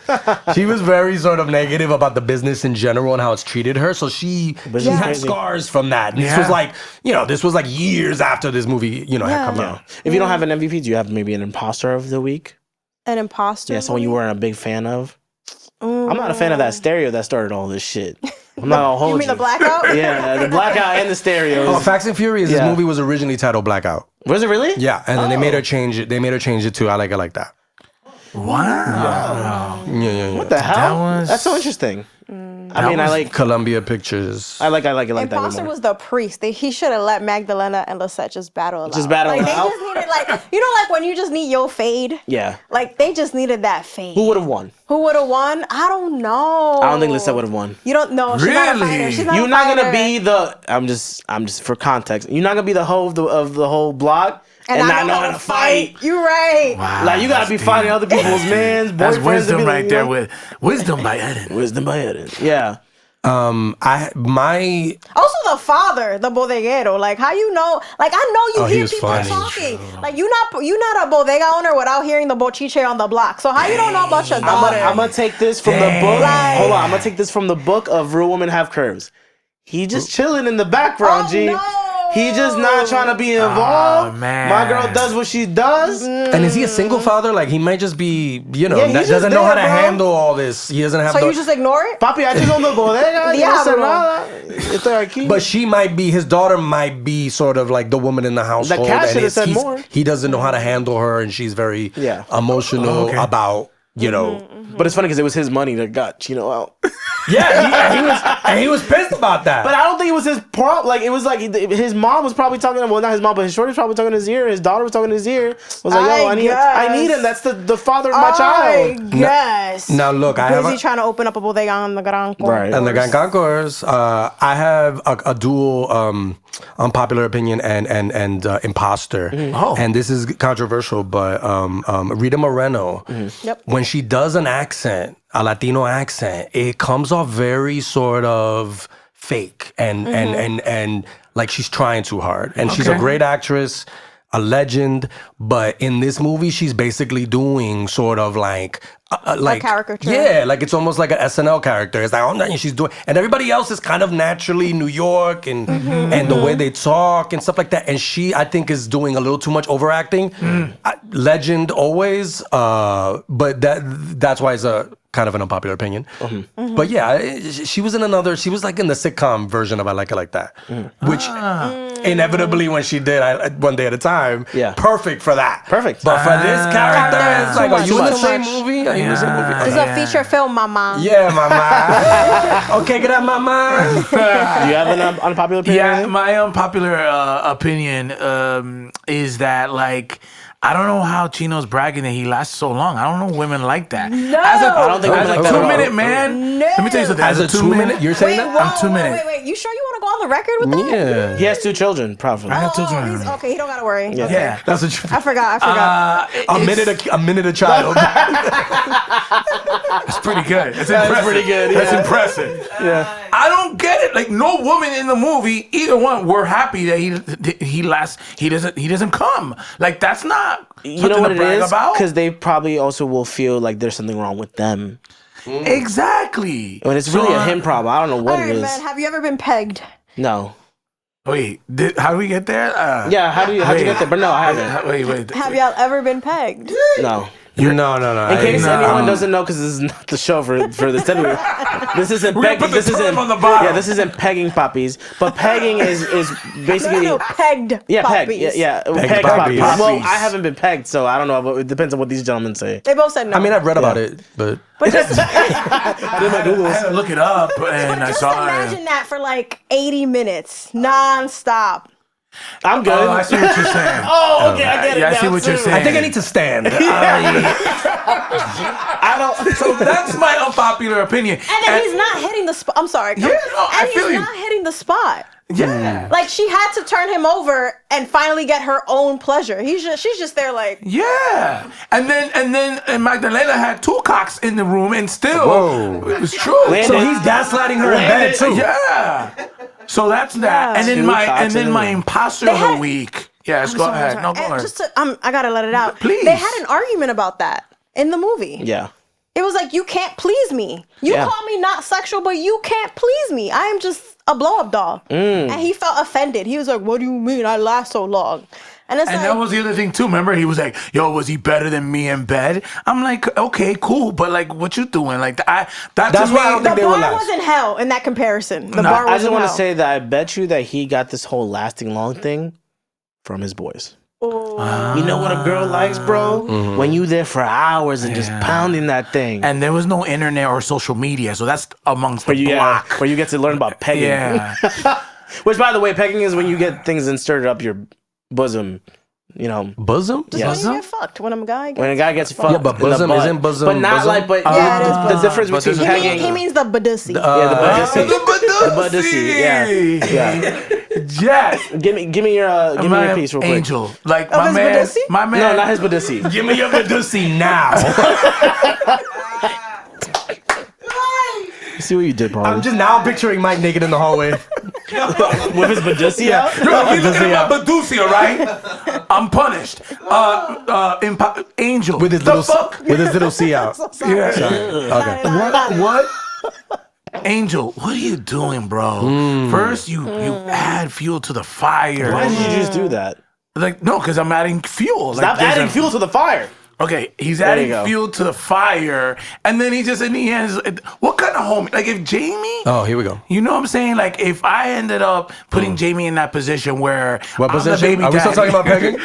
She was very sort of negative about the business in general and how it's treated her. So she had crazy. scars from that. And Yeah. this was like years after this movie, had come out. If you don't have an MVP, do you have maybe an imposter of the week? An imposter. Yeah, someone you weren't a big fan of? I'm not a fan of that stereo that started all this shit. I'm not gonna hold you. You mean the blackout? Yeah, the blackout and the stereo. Oh, Facts and Furious, Yeah. this movie was originally titled Blackout. Was it really? Yeah, and then they made her change it. They made her change it to I Like It Like That. Wow. Yeah. What the hell? was- That's so interesting. I mean, I like Columbia Pictures. it like that one Imposter more. was the priest. He should have let Magdalena and Lisette just battle it out. Just battle like, it they out? just needed like when you just need your fade. Yeah. Like they just needed that fade. Who would have won? Who would have won? I don't know. I don't think Lisette would have won. You don't know. She's not a Really? fighter. She's not You're a not gonna fighter. be the. I'm just for context. You're not gonna be the hoe of the whole block and not know how to fight. You're right. Wow, Like you gotta be that's fighting deep. other people's mans, boyfriends. That's and wisdom be like, right there with wisdom by Eddin. wisdom by Eddin. Yeah. My Also, the father, the bodeguero. Like, how you know? Like, I know you he hear was people funny. talking. Like, you're not a bodega owner without hearing the bochiche on the block. So how you don't know about your daughter? I'm gonna take this from the book. Like- Hold on, I'm gonna take this from the book of Real Women Have Curves. He just chilling in the background, Oh, G. no. He just not trying to be involved. man. My girl does what she does. and is he a single father? Like he might just be, Yeah, he's that just doesn't know how to there, bro. handle all this. He doesn't have. So the, you just ignore it? Papi, I just ando bodega. y no sé Diablo. nada. Estoy aquí. But she might be. His daughter might be sort of like the woman in the household. cat and should have said he's- more. He doesn't know how to handle her, and she's very emotional Okay. about But it's funny because it was his money that got Chino out. Yeah, he was pissed about that. But I don't think it was his problem. Like it was like his mom was probably talking. Well, not his mom, but his shorty was probably talking in his ear. His daughter was talking in his ear. Was like, yo, I need him. That's the father of my child. Yes. Now look, I have Busy a, trying to open up a bodega on the Gran Concourse. Right. and the Gancancors, I have a dual unpopular opinion and imposter. Oh. And this is controversial, but Rita Moreno, Yep. when she does an accent, a Latino accent, it comes off very sort of fake and like she's trying too hard. And she's a Okay. great actress. a legend, but in this movie, she's basically doing sort of like a caricature. Yeah, like it's almost like an SNL character. It's like, oh, no, she's doing, and everybody else is kind of naturally New York and the way they talk and stuff like that. And she, I think, is doing a little too much overacting. Legend always, but that's why it's a kind of an unpopular opinion. But yeah, she was in like in the sitcom version of I Like It Like That, which inevitably when she did One Day at a Time, perfect for that. Perfect. But for this character, it's like, are you in the same much. movie? Are you in the same movie? This is a feature film, mama. Yeah, mama. Okay, get up, mama. Do you have an unpopular opinion? Yeah, my unpopular opinion is that, like, I don't know how Chino's bragging that he lasts so long. I don't know women like that. No. I don't think women like that at all. 2-minute man. No. Let me tell you something. As a 2 minute, you're saying that? I'm 2 minutes. Wait. You sure you want to go on the record with that? Yeah. He has 2 children, probably. I have 2 children. Okay, he don't gotta worry. Yeah. Okay. Yeah, that's what you. I forgot. A minute a child. That's pretty good. It's That's impressive. pretty good, That's yeah. impressive. Yeah. I don't get it. Like, no woman in the movie, either one, were happy that he doesn't come. Like, that's not You something know what to it brag is? about. Because they probably also will feel like there's something wrong with them. Exactly. When it's really a him problem. I don't know what All it right, is. man. Have you ever been pegged? No. Wait, how do we get there? Yeah, how'd you get there? But no, I haven't. Wait. Have y'all ever been pegged? No. No. In case anyone doesn't know, because this is not the show for this. This isn't pegging. This isn't on the bottom. Yeah, this isn't pegging puppies. But pegging is basically No, pegged. yeah, peg. puppies. Yeah, Pegged peg puppies. puppies. Well, I haven't been pegged, so I don't know. But it depends on what these gentlemen say. They both said no. I mean, I've read about it, but but just, I did my I Googles. had to look it up, and I just saw imagine it. that for like 80 minutes, non-stop. I'm good. Oh, I see what you're saying. Oh, okay, I get it. Yeah, I see now, what you're too. saying. I think I need to stand. I don't. So that's my unpopular opinion. And then he's not hitting the spot. I'm sorry. Yeah, no, I and feel he's you. not hitting the spot. Yeah. Like, she had to turn him over and finally get her own pleasure. She's just there like, Yeah, and then Magdalena had 2 cocks in the room, and still Whoa. it was true. So he's gaslighting her in bed too. Yeah. So that's that, and then 2 cocks in the my room. imposter of the week. Yes, go ahead. No, go and ahead. just to, I gotta let it out. Please. They had an argument about that in the movie. Yeah. It was like, you can't please me. You Yeah. call me not sexual, but you can't please me. I am just a blow-up doll. And he felt offended. He was like, what do you mean I last so long? And it's And like, that was the other thing too. Remember, he was like, "Yo, was he better than me in bed?" I'm like, "Okay, cool, but like, what you doing?" Like, that's That's why I don't the think they were bar last. was in hell in that comparison. The No, bar was I just in want to hell. say that I bet you that he got this whole lasting long thing from his boys. You know what a girl likes, bro? When you there for hours and just pounding that thing. And there was no internet or social media, so that's amongst the where you, block. where you get to learn about pegging. Yeah. Which, by the way, pegging is when you get things inserted up your bosom. You know, Bosom? Yeah. When you get fucked, when a guy when a gets guy gets fucked. Yeah, but in the bosom butt. isn't bosom. But not bosom? like, but Yeah, it is the bosom. difference But between there's a- pegging. he means the badussy. Yeah, the budussy. The budussy, yeah. Yes. Give me your piece real quick. Angel. Like, Of his badussy? my man. No, not his badussy. Give me your Badussy now. See what you did, Paulie. I'm just now picturing Mike naked in the hallway. With his badussy out. Yo, if you looking at my Badusi, all right? I'm punished. Angel. With his the little fuck? with his little C out. Yeah. Okay. What? Angel, what are you doing, bro? First, you add fuel to the fire. Why did you just do that? Like, no, because I'm adding fuel. Like, Stop there's adding fuel to the fire. Okay, he's you adding go. fuel to the fire, and then he just in the end, is- what kind of homie? Like, if Jamie, Oh, here we go. you know what I'm saying? Like, if I ended up putting Jamie in that position where What I'm the position? baby Are we still daddy- talking about pegging?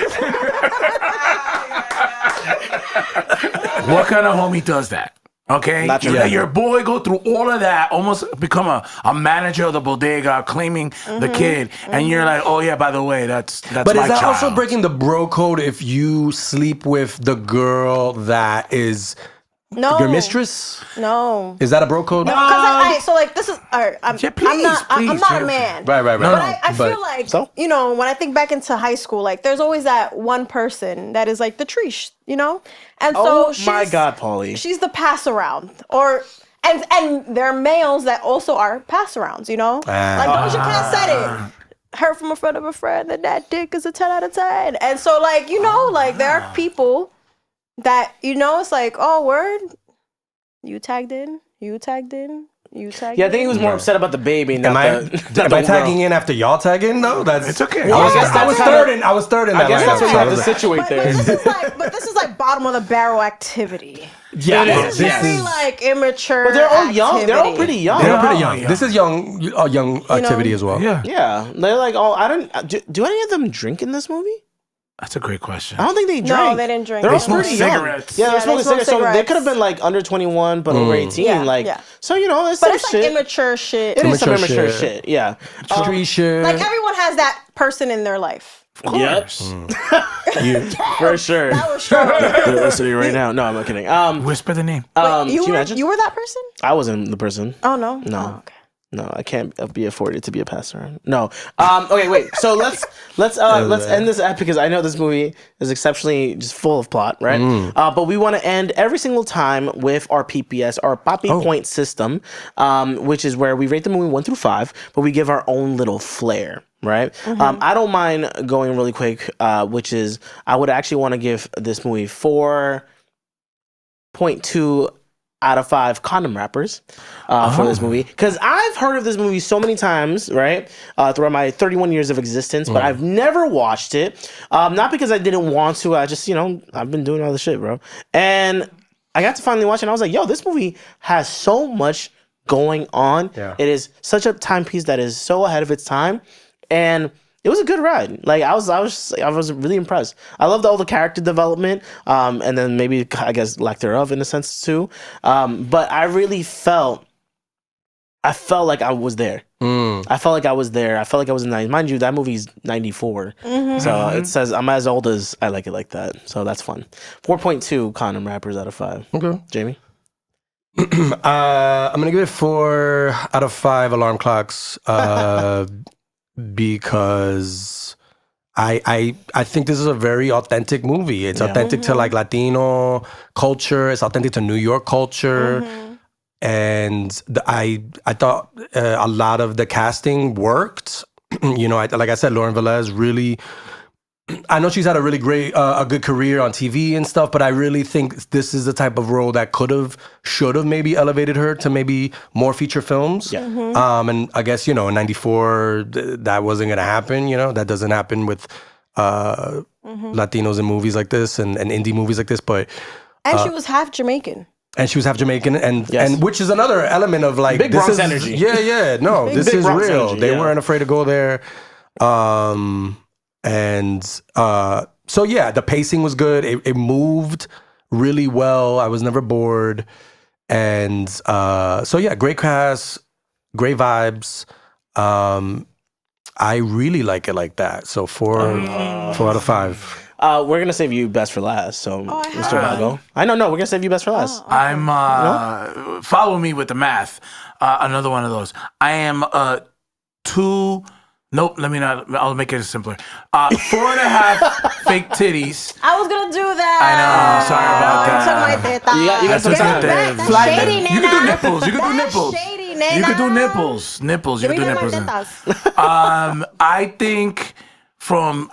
What kind of homie does that? Okay, Not you true. let your boy go through all of that, almost become a manager of the bodega, claiming the kid, and you're like, oh yeah, by the way, that's But my is that child. also breaking the bro code if you sleep with the girl that is No. your mistress? No. Is that a bro code? Because so like this is all right, I'm Yeah, please, I'm please, not a Jennifer. man. Right. No, But no. I but- feel like So? you know, when I think back into high school, like there's always that one person that is like the treesh, you know? And so Oh my God, Paulie. she's the pass around. And there are males that also are pass arounds, you know? Like Doja Cat said it. heard from a friend of a friend that dick is a 10 out of 10. And so, like, like, there are people that, it's like, oh, word, you tagged in. Yeah, I think he was more upset about the baby. Am I tagging in after y'all tag in? No, it's okay. I was third in that. I guess that's what you have to situate there. But this is like bottom of the barrel activity. Yeah, this is very like immature. But they're all young. They're all pretty young. They're pretty young. This is young activity as well. Yeah. They're like, I don't. Do any of them drink in this movie? That's a great question. I don't think they drank. No, they didn't drink. They're all smoked pretty young. cigarettes. Yeah, they're smoking cigarettes. So cigarettes. they could have been like under 21, but over 18. So it's but some it's shit. like immature shit. It is some immature shit. Yeah. Street shit. Like everyone has that person in their life. Of course. For sure. That was strong. They're listening right now. No, I'm not kidding. Whisper the name. Wait, can you imagine? You were that person? I wasn't the person. Oh no. No. Oh, okay. No, I can't be afforded to be a pastor. No. Okay, wait. So let's end this app because I know this movie is exceptionally just full of plot, right? But we want to end every single time with our PPS, our Papi Point system, which is where we rate the movie 1 through 5, but we give our own little flair. Right. I don't mind going really quick, which is I would actually want to give this movie 4.2 out of 5 condom wrappers for this movie, because I've heard of this movie so many times, right, throughout my 31 years of existence, but I've never watched it. Not because I didn't want to. I just, I've been doing all this shit, bro. And I got to finally watch it, and I was like, yo, this movie has so much going on. Yeah. It is such a timepiece that is so ahead of its time. And it was a good ride. Like I was really impressed. I loved all the character development, and then maybe I guess lack thereof in a sense too. But I really felt like I was there. I felt like I was there. I felt like I was in 90s. Mind you, that movie's 94. So it says I'm as old as I like it like that. So that's fun. 4.2 condom wrappers out of 5. Okay, Jamie. I'm gonna give it 4 out of 5 alarm clocks. Because I think this is a very authentic movie. It's authentic to like Latino culture. It's authentic to New York culture. And I thought a lot of the casting worked. Like I said, Lauren Velez really. I know she's had a really great, a good career on TV and stuff, but I really think this is the type of role that should have maybe elevated her to maybe more feature films. Yeah. And I guess, in 94, that wasn't going to happen, that doesn't happen with Latinos in movies like this and indie movies like this, but. And she was half Jamaican. And which is another element of like. Big Bronx energy. Yeah. No, this is Bronx real. Energy, they weren't afraid to go there. And so the pacing was good. It moved really well. I was never bored. And great cast, great vibes. I really like it like that. So 4 out of 5. We're gonna save you best for last. So Mr. Bago. I know, we're gonna save you best for last. I'm follow me with the math. Another one of those. I am 2. Nope, let me not. I'll make it simpler. 4.5 fake titties. I was gonna do that. I know. Sorry about that. You got some time. Shady, you can do nipples. You can do nipples. Shady, nena. You can do nipples. Nipples. You can do nipples. I think from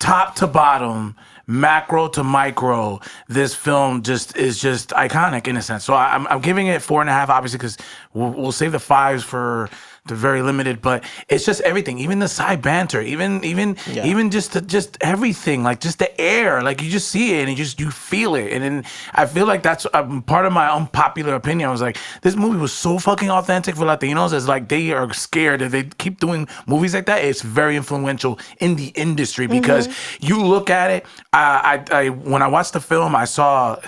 top to bottom, macro to micro, this film is just iconic in a sense. So I'm giving it 4.5, obviously, because we'll save the 5s for the very limited. But it's just everything, even the side banter, even just everything, like just the air, like you just see it and you feel it. And then I feel like that's part of my unpopular opinion. I was like, this movie was so fucking authentic for Latinos. It's like they are scared if they keep doing movies like that. It's very influential in the industry because you look at it. I when I watched the film, I saw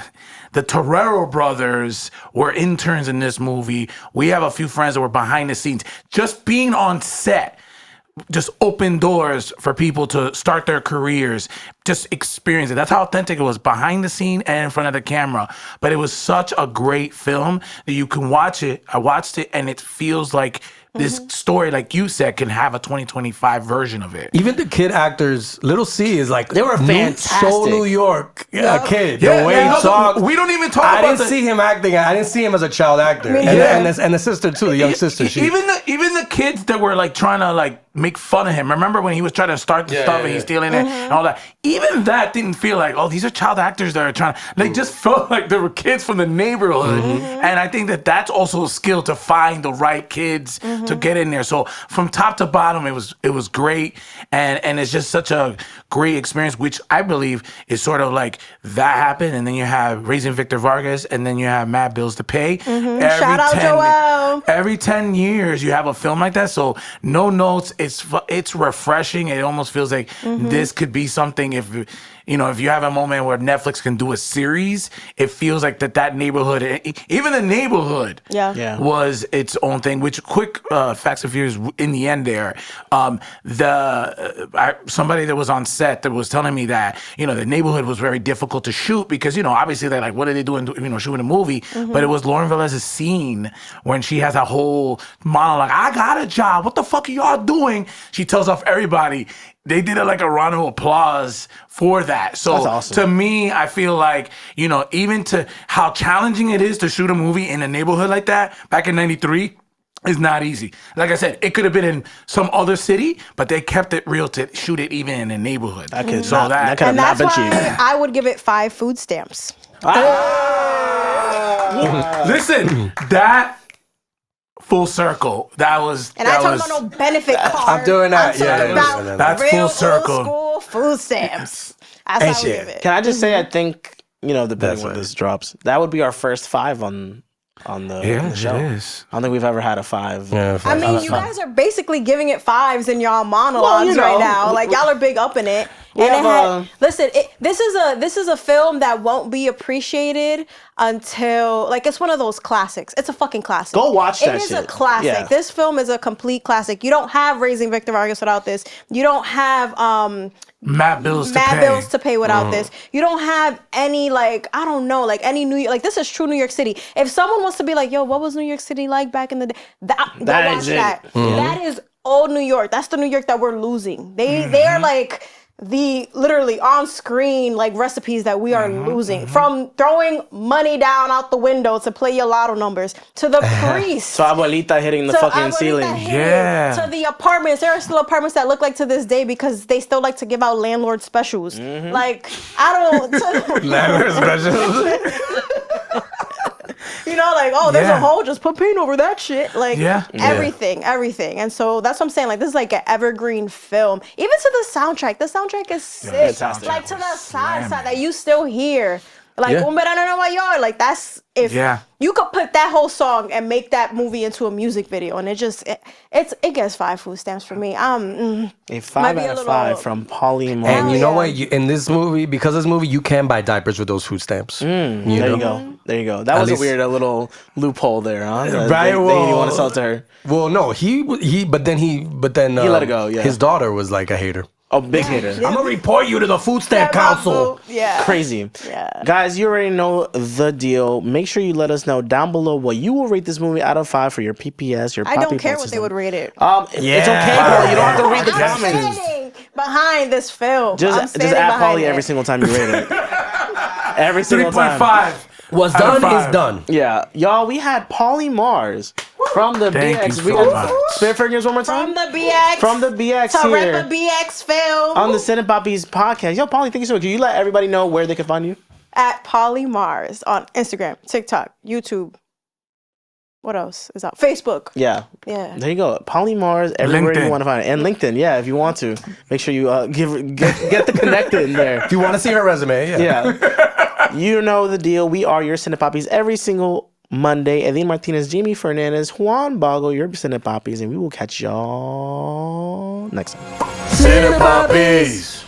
the Torero brothers were interns in this movie. We have a few friends that were behind the scenes. Just being on set just opened doors for people to start their careers, just experience it. That's how authentic it was behind the scene and in front of the camera. But it was such a great film that you can watch it. I watched it and it feels like this story, like you said, can have a 2025 version of it. Even the kid actors, Little C is like they were fantastic. So New York kid. Yeah, the way he talked. We don't even talk I about didn't see him acting. I didn't see him as a child actor. And the sister too, the young sister. Even the kids that were like trying to like make fun of him. Remember when he was trying to start the stuff and he's stealing it and all that? Even that didn't feel like, oh, these are child actors that are trying. They just felt like they were kids from the neighborhood. And I think that that's also a skill to find the right kids to get in there. So from top to bottom, it was great, and it's just such a great experience, which I believe is sort of like that happened, and then you have Raising Victor Vargas, and then you have Mad Bills to Pay. Shout out Joel. Every 10 years, you have a film like that. So no notes. It's refreshing. It almost feels like this could be something if you have a moment where Netflix can do a series, it feels like that neighborhood, even the neighborhood, was its own thing. Which quick facts and figures in the end there, somebody that was on set that was telling me that the neighborhood was very difficult to shoot because obviously they're like, what are they doing? Shooting a movie, but it was Lauren Velez's scene when she has a whole monologue. I got a job. What the fuck are y'all doing? She tells off everybody. They did it like a round of applause for that. So awesome. To me, I feel like, even to how challenging it is to shoot a movie in a neighborhood like that back in 93 is not easy. Like I said, it could have been in some other city, but they kept it real to shoot it even in a neighborhood. That could have not been cheap. I would give it 5 food stamps. Listen, that... full circle. That was. And I talking about no benefit card. I'm doing that. That's real full circle. Old school food stamps. That's how we give it. Can I just say, I think depending when this drops, that would be our first 5 on the show. It is. I don't think we've ever had a 5. Yeah, I mean, you guys are basically giving it 5s in y'all monologues right now. Like y'all are big up in it. Listen, this is a film that won't be appreciated until it's one of those classics. It's a fucking classic. Go watch that shit. It is a classic. Yeah. This film is a complete classic. You don't have Raising Victor Vargas without this. You don't have Mad Bills to Pay without this. You don't have any any New York, this is true New York City. If someone wants to be like, yo, what was New York City like back in the day? Go watch that. That is old New York. That's the New York that we're losing. They are like the literally on screen recipes that we are losing, from throwing money down out the window to play your lotto numbers to the priest. So abuelita hitting the fucking ceiling. To the apartments. There are still apartments that look like to this day because they still like to give out landlord specials. Landlord specials. There's a hole, just put paint over that shit. Everything. And so that's what I'm saying. This is like an evergreen film. Even to the soundtrack. The soundtrack is sick. To the side that you still hear. Un Verano en Nueva York. That's if you could put that whole song and make that movie into a music video, and it gets 5 food stamps for me. A 5 out of 5 from Paulie Mars. And you know what? In this movie, because of this movie, you can buy diapers with those food stamps. There you go. That was a weird little loophole there, huh? Right. They want to sell it to her. Well, no, but then he let it go. Yeah. His daughter was like a hater. Oh, big hater. I'm going to report you to the Food Stamp Council. Yeah. Crazy. Yeah. Guys, you already know the deal. Make sure you let us know down below what you will rate this movie out of 5 for your PPS, your I don't care what they would rate it. It's okay, bro. You don't have to read the comments. I'm standing behind this film. Just add Paulie every single time you rate it. Every single time. 3.5. What's done is done. Yeah. Y'all, we had Paulie Mars from the BX. We got spit figures one more time. From the BX to here. rep a BX film. On the Cine Papis Podcast. Yo, Paulie, thank you so much. Can you let everybody know where they can find you? At Paulie Mars on Instagram, TikTok, YouTube. What else is out? Facebook. Yeah. There you go. Paulie Mars, everywhere LinkedIn. You want to find it. And LinkedIn, if you want to. Make sure you get the connected in there. If you want to see her resume, yeah. You know the deal. We are your Cine Papis every single Monday. Eddin Martinez, Jaime Fernandez, Juan Bago, your Cine Papis, and we will catch y'all next time. Cine Papis.